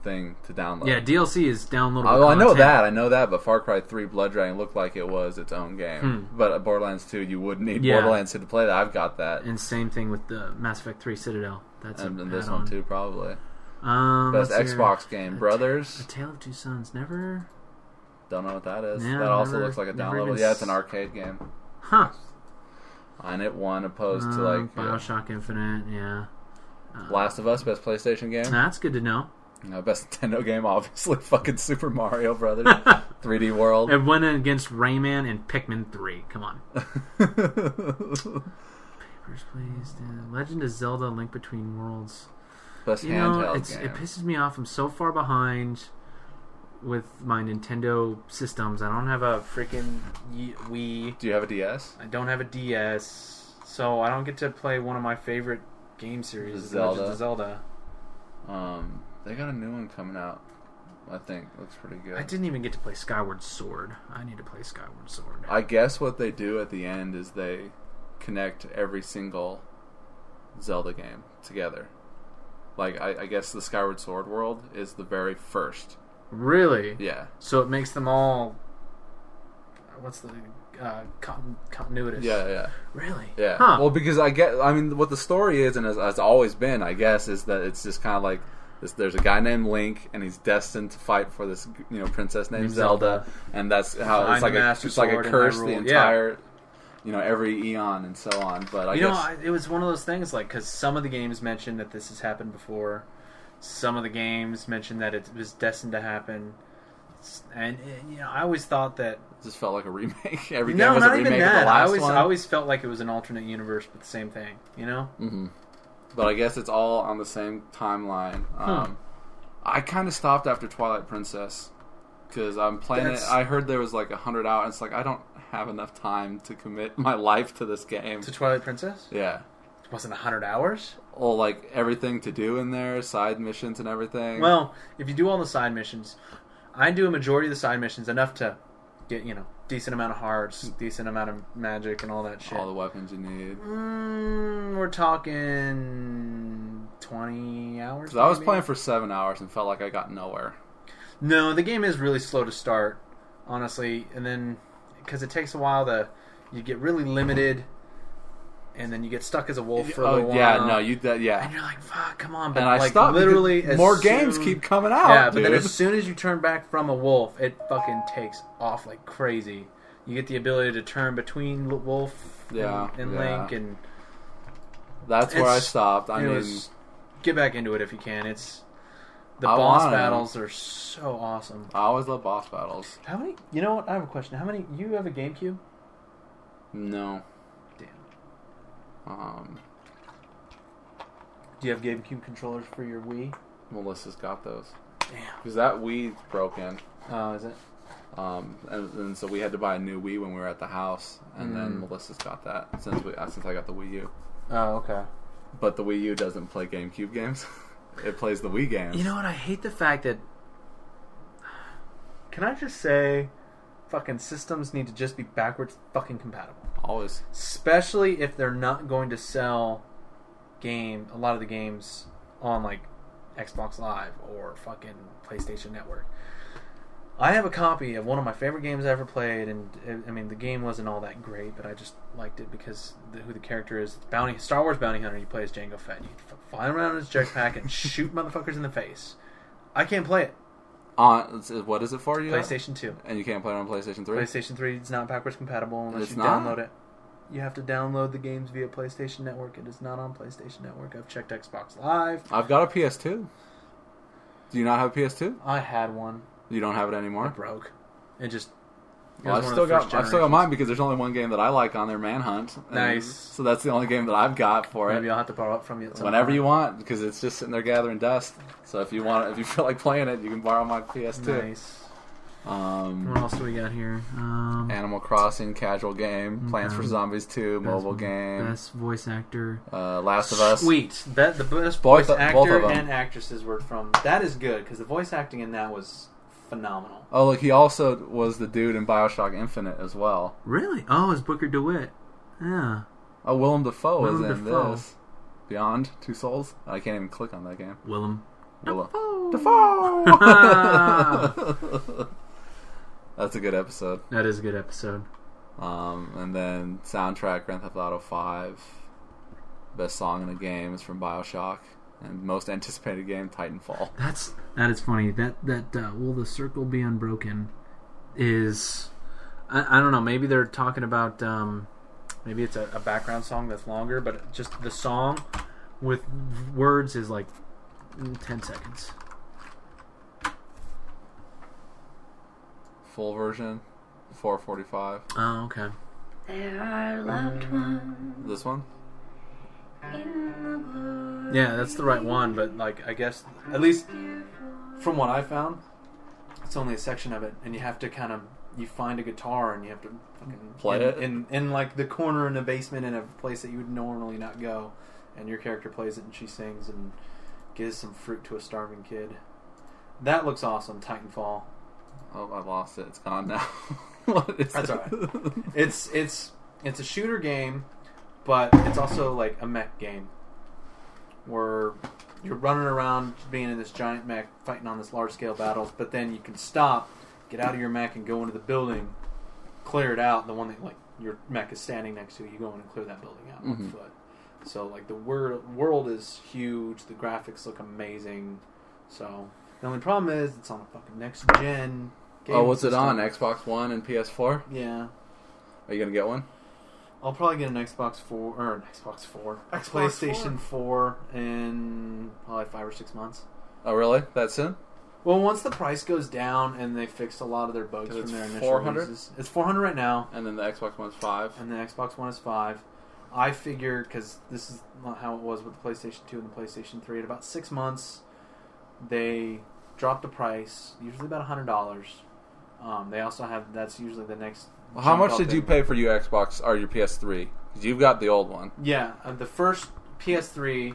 Speaker 2: thing to download.
Speaker 3: Yeah, DLC is downloadable
Speaker 2: Oh, I
Speaker 3: content.
Speaker 2: know that, but Far Cry 3 Blood Dragon looked like it was its own game. But at Borderlands 2, you would need Borderlands 2 to play that. I've got that.
Speaker 3: And same thing with the Mass Effect 3 Citadel. That's
Speaker 2: and this
Speaker 3: add-on.
Speaker 2: one too, probably.
Speaker 3: let's
Speaker 2: Best
Speaker 3: see
Speaker 2: Xbox
Speaker 3: here.
Speaker 2: game, Brothers.
Speaker 3: A Tale of Two Sons. Never...
Speaker 2: Don't know what that is.
Speaker 3: Yeah,
Speaker 2: that also
Speaker 3: never-
Speaker 2: looks like a
Speaker 3: never
Speaker 2: downloadable.
Speaker 3: even
Speaker 2: Yeah, it's an arcade game.
Speaker 3: Huh.
Speaker 2: And it won opposed to like
Speaker 3: Bioshock Infinite, yeah.
Speaker 2: Last of Us, best PlayStation game.
Speaker 3: That's good to know.
Speaker 2: Best Nintendo game, obviously, fucking Super Mario Brothers. 3D World.
Speaker 3: It went against Rayman and Pikmin 3. Come on. Papers, please. Legend of Zelda: Link Between Worlds.
Speaker 2: Best
Speaker 3: You know,
Speaker 2: handheld game.
Speaker 3: it pisses me off. I'm so far behind with my Nintendo systems. I don't have a freaking Wii.
Speaker 2: Do you have a DS?
Speaker 3: I don't have a DS, so I don't get to play one of my favorite game series,
Speaker 2: Zelda.
Speaker 3: Legend of Zelda.
Speaker 2: They got a new one coming out. I think looks pretty good.
Speaker 3: I didn't even get to play Skyward Sword. I need to play Skyward Sword.
Speaker 2: I guess what they do at the end is they connect every single Zelda game together. Like, I guess the Skyward Sword world is the very first.
Speaker 3: Really?
Speaker 2: Yeah.
Speaker 3: So it makes them all... What's the... continuous?
Speaker 2: Yeah.
Speaker 3: Really?
Speaker 2: Yeah.
Speaker 3: Huh.
Speaker 2: Well, because what the story is, and has always been, I guess, is that it's just kind of like this. There's a guy named Link, and he's destined to fight for this, princess named Zelda, and that's how it's like a curse the entire, every eon and so on. But I guess
Speaker 3: it was one of those things, like, because some of the games mentioned that this has happened before, some of the games mentioned that it was destined to happen, and I always thought that.
Speaker 2: It just felt like a remake. Every game
Speaker 3: No,
Speaker 2: was a
Speaker 3: not
Speaker 2: remake
Speaker 3: even
Speaker 2: of
Speaker 3: that.
Speaker 2: the last one.
Speaker 3: I always felt like it was an alternate universe, but the same thing.
Speaker 2: Mm-hmm. But I guess it's all on the same timeline. I kind of stopped after Twilight Princess because I'm playing it. I heard there was like 100 hours. It's like I don't have enough time to commit my life to this game.
Speaker 3: To Twilight Princess?
Speaker 2: Yeah.
Speaker 3: It wasn't 100 hours?
Speaker 2: Well, like everything to do in there, side missions and everything.
Speaker 3: Well, if you do all the side missions, I do a majority of the side missions enough to get, decent amount of hearts, decent amount of magic, and all that shit.
Speaker 2: All the weapons you need.
Speaker 3: We're talking 20 hours.
Speaker 2: Because I was
Speaker 3: maybe?
Speaker 2: playing for 7 hours and felt like I got nowhere.
Speaker 3: No, the game is really slow to start, honestly, and then because it takes a while you get really limited, and then you get stuck as a wolf for a little while.
Speaker 2: Yeah, no, yeah.
Speaker 3: And you're like, fuck, come on. But
Speaker 2: And I
Speaker 3: like,
Speaker 2: stopped
Speaker 3: literally,
Speaker 2: because
Speaker 3: as
Speaker 2: more
Speaker 3: soon-
Speaker 2: games keep coming out.
Speaker 3: Yeah, but
Speaker 2: dude.
Speaker 3: then as soon as you turn back from a wolf, it fucking takes off like crazy. You get the ability to turn between Wolf and Link, and
Speaker 2: that's where I
Speaker 3: it's-
Speaker 2: stopped. I
Speaker 3: it
Speaker 2: mean,
Speaker 3: was- get back into it if you can. The
Speaker 2: I
Speaker 3: boss
Speaker 2: wanna.
Speaker 3: battles are so awesome.
Speaker 2: I always love boss battles.
Speaker 3: How many? You know what? I have a question. How many? You have a GameCube?
Speaker 2: No.
Speaker 3: Damn. Do you have GameCube controllers for your Wii?
Speaker 2: Melissa's got those.
Speaker 3: Damn.
Speaker 2: Because that Wii's broken.
Speaker 3: Oh, is it?
Speaker 2: And so we had to buy a new Wii when we were at the house, and then Melissa's got that since I got the Wii U.
Speaker 3: Oh, okay.
Speaker 2: But the Wii U doesn't play GameCube games. It plays the Wii games.
Speaker 3: You know what? I hate the fact that. Can I just say, fucking systems need to just be backwards fucking compatible.
Speaker 2: Always.
Speaker 3: Especially if they're not going to sell a lot of the games on like Xbox Live or fucking PlayStation Network. I have a copy of one of my favorite games I ever played, and I mean the game wasn't all that great, but I just liked it because who the character is. Star Wars Bounty Hunter. You play as Jango Fett. You fly around in his jetpack and shoot motherfuckers in the face. I can't play it.
Speaker 2: What is it for you?
Speaker 3: PlayStation 2.
Speaker 2: And you can't play it on PlayStation 3?
Speaker 3: PlayStation 3 is not backwards compatible unless
Speaker 2: It's
Speaker 3: you
Speaker 2: not?
Speaker 3: download it. You have to download the games via PlayStation Network. It is not on PlayStation Network. I've checked Xbox Live.
Speaker 2: I've got a PS2. Do you not have a PS2?
Speaker 3: I had one.
Speaker 2: You don't have it anymore?
Speaker 3: It broke. It just... it
Speaker 2: Well,
Speaker 3: was
Speaker 2: I've
Speaker 3: one of the
Speaker 2: still
Speaker 3: first
Speaker 2: got
Speaker 3: generations.
Speaker 2: mine because there's only one game that I like on there, Manhunt. And
Speaker 3: Nice.
Speaker 2: So that's the only game that I've got for
Speaker 3: Maybe
Speaker 2: it.
Speaker 3: I'll have to borrow it from you at some
Speaker 2: Whenever
Speaker 3: point.
Speaker 2: you want, because it's just sitting there gathering dust. So if you feel like playing it, you can borrow my PS2.
Speaker 3: Nice. What
Speaker 2: Um,
Speaker 3: else do we got here?
Speaker 2: Animal Crossing, casual game. Plants vs. Zombies 2, mobile game.
Speaker 3: Best voice actor.
Speaker 2: Last of Us.
Speaker 3: Sweet. The best
Speaker 2: Both
Speaker 3: voice
Speaker 2: of
Speaker 3: actor
Speaker 2: them.
Speaker 3: and actresses were from... That is good, because the voice acting in that was phenomenal.
Speaker 2: Oh, look, he also was the dude in Bioshock Infinite as well.
Speaker 3: Really? Oh, it's Booker DeWitt. Yeah.
Speaker 2: Oh, Willem Dafoe
Speaker 3: Willem
Speaker 2: is in
Speaker 3: Dafoe.
Speaker 2: this. Beyond Two Souls? I can't even click on that game.
Speaker 3: Willem.
Speaker 2: Willem.
Speaker 3: Dafoe!
Speaker 2: Dafoe! That's a good episode.
Speaker 3: That is a good episode.
Speaker 2: And then soundtrack, Grand Theft Auto 5. Best song in the game is from Bioshock. And most anticipated game, Titanfall.
Speaker 3: That is funny. That Will the Circle Be Unbroken is... I don't know, maybe they're talking about... maybe it's a background song that's longer, but just the song with words is like 10 seconds.
Speaker 2: Full version, 4:45.
Speaker 3: Oh, okay.
Speaker 8: There are loved ones
Speaker 2: This one?
Speaker 8: in the blue.
Speaker 3: Yeah, that's the right one, but like I guess at least from what I found, it's only a section of it, and you have to you find a guitar and you have to fucking
Speaker 2: Play it?
Speaker 3: in like the corner in the basement in a place that you would normally not go, and your character plays it and she sings and gives some fruit to a starving kid. That looks awesome. Titanfall.
Speaker 2: Oh, I lost it. It's gone now. What is
Speaker 3: That's
Speaker 2: it?
Speaker 3: alright. It's a shooter game, but it's also like a mech game where you're running around being in this giant mech fighting on this large scale battles, but then you can stop, get out of your mech and go into the building, clear it out. The one that like your mech is standing next to, you go in and clear that building out on foot. So like the world is huge. The graphics look amazing. So the only problem is it's on a fucking next gen.
Speaker 2: Oh, what's it
Speaker 3: system.
Speaker 2: on? Xbox One and PS4?
Speaker 3: Yeah.
Speaker 2: Are you gonna get one?
Speaker 3: I'll probably get an Xbox 4 or an Xbox 4, a PlayStation 4 in probably 5 or 6 months.
Speaker 2: Oh, really? That soon?
Speaker 3: Well, once the price goes down and they fixed a lot of their bugs
Speaker 2: 'Cause
Speaker 3: from
Speaker 2: it's
Speaker 3: their initial
Speaker 2: 400?
Speaker 3: releases, it's 400 right now,
Speaker 2: And then the Xbox One's 5.
Speaker 3: and the Xbox One is 5. I figure because this is not how it was with the PlayStation 2 and the PlayStation 3. In about 6 months, they drop the price, usually about $100. They also have that's usually the next.
Speaker 2: Well, how
Speaker 3: jump
Speaker 2: much
Speaker 3: up
Speaker 2: did you
Speaker 3: in-
Speaker 2: pay for your Xbox or your PS3? Because you've got the old one.
Speaker 3: Yeah, the first PS3,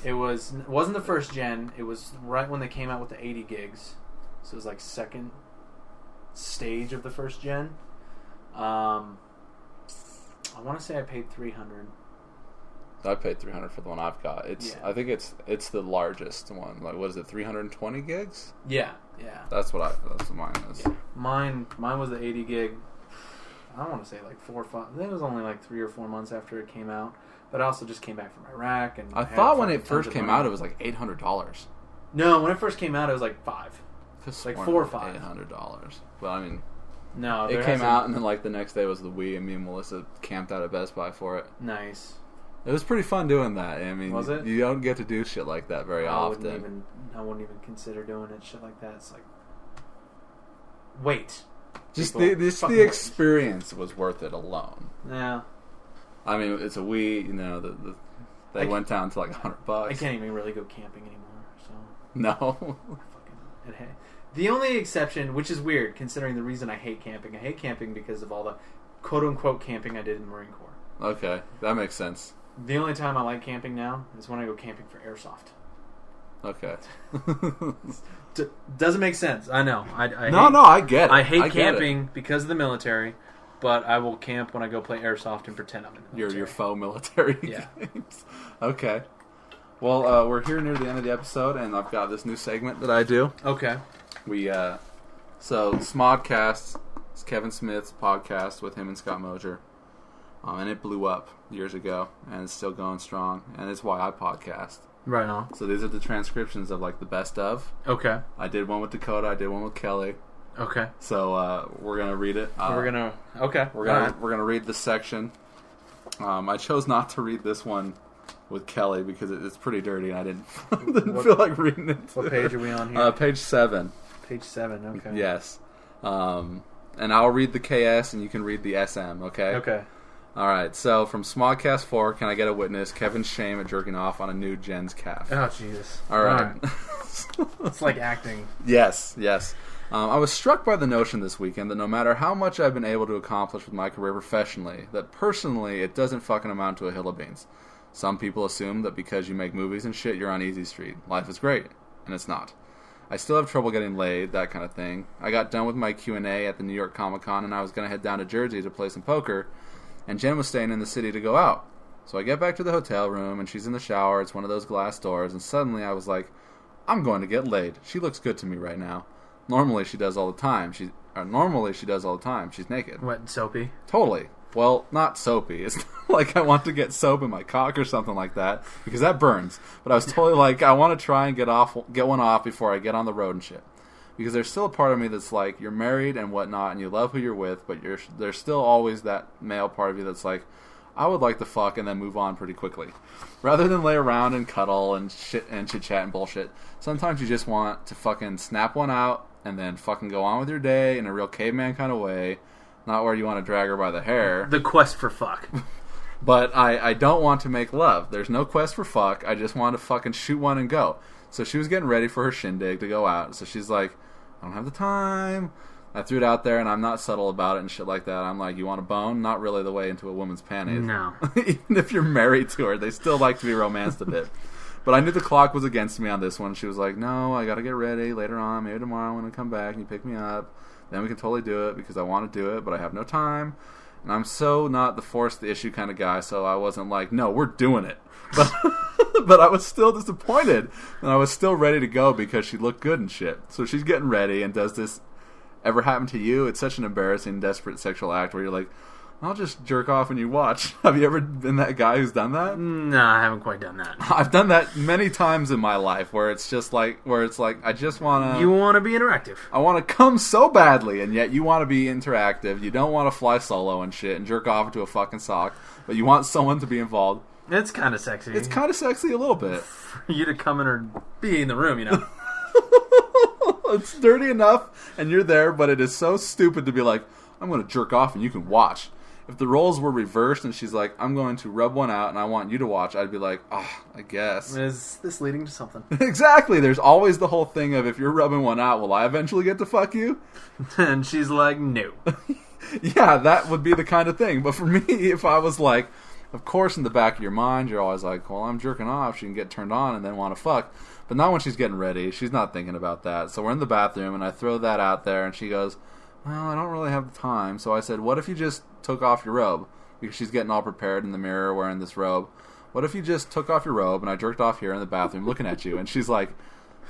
Speaker 3: it wasn't the first gen. It was right when they came out with the 80 gigs, so it was like second stage of the first gen. I want to say I paid $300.
Speaker 2: I paid $300 for the one I've got. I think it's the largest one. Like, what is it? 320 gigs?
Speaker 3: Yeah.
Speaker 2: That's what mine is.
Speaker 3: Yeah. Mine was the 80 gig. I don't want to say like 4 or 5. I think it was only like 3 or 4 months after it came out. But I also just came back from Iraq, and
Speaker 2: I thought when it first came out, it was like $800.
Speaker 3: No, when it first came out, it was like $5. Like 4 or 5.
Speaker 2: $800. But I mean,
Speaker 3: no,
Speaker 2: it came out, and then like the next day was the Wii, and me and Melissa camped out at Best Buy for it.
Speaker 3: Nice.
Speaker 2: It was pretty fun doing that. I mean,
Speaker 3: was it?
Speaker 2: You don't get to do shit like that very often.
Speaker 3: I wouldn't even consider doing it. Shit like that. It's like, wait.
Speaker 2: Just the experience was worth it alone.
Speaker 3: Yeah.
Speaker 2: I mean, it's a Wii. You know, they went down to like $100.
Speaker 3: I can't even really go camping anymore. So
Speaker 2: no.
Speaker 3: The only exception, which is weird considering the reason I hate camping because of all the quote unquote camping I did in the Marine Corps.
Speaker 2: Okay, that makes sense.
Speaker 3: The only time I like camping now is when I go camping for airsoft.
Speaker 2: Okay.
Speaker 3: Doesn't make sense. I know.
Speaker 2: I get it.
Speaker 3: I hate camping because of the military, but I will camp when I go play airsoft and pretend I'm in the military.
Speaker 2: Your faux military
Speaker 3: yeah.
Speaker 2: games. Okay. Well, we're here near the end of the episode, and I've got this new segment that I do.
Speaker 3: Okay.
Speaker 2: So Smodcast is Kevin Smith's podcast with him and Scott Mosier. And it blew up years ago, and it's still going strong, and it's why I podcast.
Speaker 3: Right on.
Speaker 2: So these are the transcriptions of like the best of.
Speaker 3: Okay.
Speaker 2: I did one with Dakota. I did one with Kelly.
Speaker 3: Okay.
Speaker 2: So we're gonna read it.
Speaker 3: We're gonna
Speaker 2: read this section. I chose not to read this one with Kelly because it's pretty dirty, and I didn't feel like reading it.
Speaker 3: What page are we on here?
Speaker 2: Page 7.
Speaker 3: Page 7. Okay.
Speaker 2: Yes. And I'll read the KS, and you can read the SM. Okay.
Speaker 3: Okay.
Speaker 2: All right, so from Smodcast 4, can I get a witness? Kevin's shame at jerking off on a nude Jen's calf.
Speaker 3: Oh, Jesus.
Speaker 2: All right.
Speaker 3: It's like acting.
Speaker 2: Yes. I was struck by the notion this weekend that no matter how much I've been able to accomplish with my career professionally, that personally it doesn't fucking amount to a hill of beans. Some people assume that because you make movies and shit, you're on easy street. Life is great, and it's not. I still have trouble getting laid, that kind of thing. I got done with my Q&A at the New York Comic Con, and I was going to head down to Jersey to play some poker, and Jen was staying in the city to go out. So I get back to the hotel room, and she's in the shower. It's one of those glass doors, and suddenly I was like, I'm going to get laid. She looks good to me right now. Normally she does all the time. She's naked.
Speaker 3: Wet and soapy?
Speaker 2: Totally. Well, not soapy. It's not like I want to get soap in my cock or something like that, because that burns. But I was totally like, I want to try and get one off before I get on the road and shit. Because there's still a part of me that's like, you're married and whatnot, and you love who you're with, but there's still always that male part of you that's like, I would like to fuck and then move on pretty quickly. Rather than lay around and cuddle and shit and chit-chat and bullshit, sometimes you just want to fucking snap one out and then fucking go on with your day in a real caveman kind of way, not where you want to drag her by the hair.
Speaker 3: The quest for fuck.
Speaker 2: But I don't want to make love. There's no quest for fuck. I just want to fucking shoot one and go. So she was getting ready for her shindig to go out. So she's like, I don't have the time. I threw it out there, and I'm not subtle about it and shit like that. I'm like, you want a bone? Not really the way into a woman's panties.
Speaker 3: No.
Speaker 2: Even if you're married to her, they still like to be romanced a bit. But I knew the clock was against me on this one. She was like, no, I got to get ready later on. Maybe tomorrow when I come back and you pick me up. Then we can totally do it because I want to do it, but I have no time. And I'm so not the force the issue kind of guy, so I wasn't like, no, we're doing it. But I was still disappointed, and I was still ready to go because she looked good and shit. So she's getting ready and does this. Ever happen to you? It's such an embarrassing, desperate sexual act where you're like, I'll just jerk off and you watch. Have you ever been that guy who's done that?
Speaker 3: No, I haven't quite done that.
Speaker 2: I've done that many times in my life where it's just like, I just want to...
Speaker 3: You want to be interactive.
Speaker 2: I want to come so badly, and yet you want to be interactive. You don't want to fly solo and shit and jerk off into a fucking sock, but you want someone to be involved.
Speaker 3: It's kind of sexy.
Speaker 2: It's kind of sexy a little bit.
Speaker 3: For you to come in or be in the room, you know.
Speaker 2: It's dirty enough, and you're there, but it is so stupid to be like, I'm going to jerk off and you can watch. If the roles were reversed and she's like, I'm going to rub one out and I want you to watch, I'd be like, I guess.
Speaker 3: Is this leading to something?
Speaker 2: Exactly. There's always the whole thing of, if you're rubbing one out, will I eventually get to fuck you?
Speaker 3: And she's like, no.
Speaker 2: Yeah, that would be the kind of thing. But for me, if I was like, of course in the back of your mind, you're always like, well, I'm jerking off. She can get turned on and then want to fuck. But not when she's getting ready. She's not thinking about that. So we're in the bathroom, and I throw that out there, and she goes, well, I don't really have the time. So I said, what if you just took off your robe? Because she's getting all prepared in the mirror wearing this robe. What if you just took off your robe and I jerked off here in the bathroom looking at you? And she's like,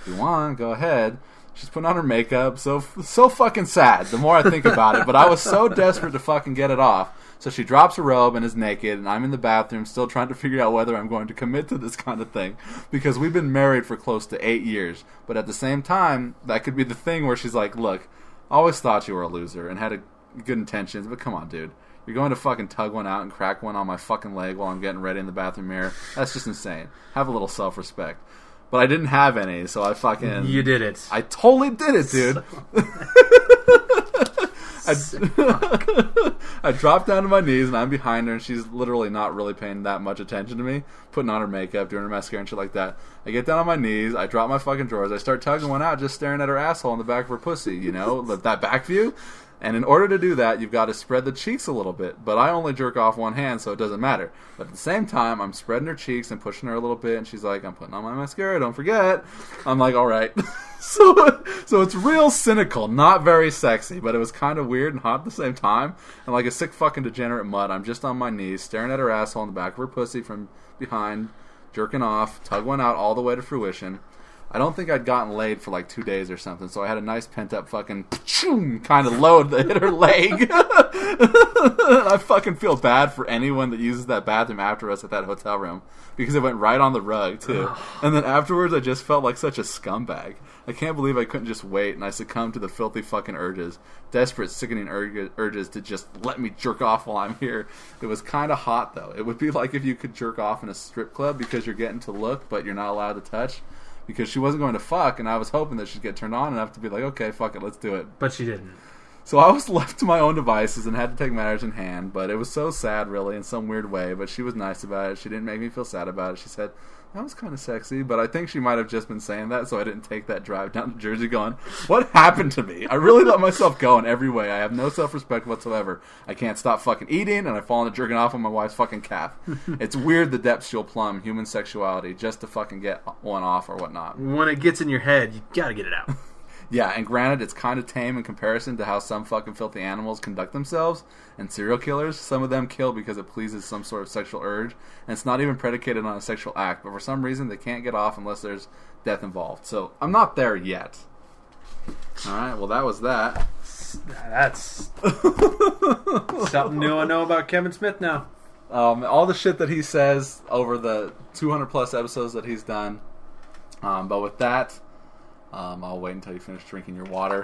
Speaker 2: if you want, go ahead. She's putting on her makeup. So fucking sad the more I think about it. But I was so desperate to fucking get it off. So she drops her robe and is naked, and I'm in the bathroom still trying to figure out whether I'm going to commit to this kind of thing. Because we've been married for close to 8 years. But at the same time, that could be the thing where she's like, look, I always thought you were a loser and had good intentions, but come on, dude. You're going to fucking tug one out and crack one on my fucking leg while I'm getting ready in the bathroom mirror. That's just insane. Have a little self-respect. But I didn't have any, so I fucking...
Speaker 3: You did it.
Speaker 2: I totally did it, dude. I dropped down to my knees, and I'm behind her, and she's literally not really paying that much attention to me, putting on her makeup, doing her mascara and shit like that. I get down on my knees, I drop my fucking drawers, I start tugging one out, just staring at her asshole in the back of her pussy, you know? That back view. And in order to do that, you've got to spread the cheeks a little bit. But I only jerk off one hand, so it doesn't matter. But at the same time, I'm spreading her cheeks and pushing her a little bit, and she's like, I'm putting on my mascara, don't forget. I'm like, all right. So it's real cynical, not very sexy, but it was kind of weird and hot at the same time. And like a sick fucking degenerate mutt, I'm just on my knees, staring at her asshole in the back of her pussy from behind, jerking off, tug one out all the way to fruition. I don't think I'd gotten laid for like 2 days or something, so I had a nice pent-up fucking kind of load that hit her leg. I fucking feel bad for anyone that uses that bathroom after us at that hotel room, because it went right on the rug, too. And then afterwards, I just felt like such a scumbag. I can't believe I couldn't just wait, and I succumbed to the filthy fucking urges. Desperate, sickening urges to just let me jerk off while I'm here. It was kind of hot, though. It would be like if you could jerk off in a strip club because you're getting to look, but you're not allowed to touch. Because she wasn't going to fuck, and I was hoping that she'd get turned on enough to be like, okay, fuck it, let's do it.
Speaker 3: But she didn't.
Speaker 2: So I was left to my own devices and had to take matters in hand, but it was so sad, really, in some weird way. But she was nice about it. She didn't make me feel sad about it. She said, that was kind of sexy, but I think she might have just been saying that, so I didn't take that drive down to Jersey going, what happened to me? I really let myself go in every way. I have no self-respect whatsoever. I can't stop fucking eating, and I fall into jerking off on my wife's fucking calf. It's weird the depths you'll plumb human sexuality just to fucking get one off or whatnot.
Speaker 3: When it gets in your head, you gotta get it out.
Speaker 2: Yeah, and granted, it's kind of tame in comparison to how some fucking filthy animals conduct themselves. And serial killers, some of them kill because it pleases some sort of sexual urge. And it's not even predicated on a sexual act, but for some reason they can't get off unless there's death involved. So, I'm not there yet. Alright, well that was that.
Speaker 3: That's something new I know about Kevin Smith now.
Speaker 2: All the shit that he says over the 200 plus episodes that he's done. But with that... I'll wait until you finish drinking your water.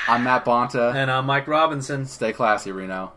Speaker 2: I'm Matt Bonta.
Speaker 3: And I'm Mike Robinson.
Speaker 2: Stay classy, Reno.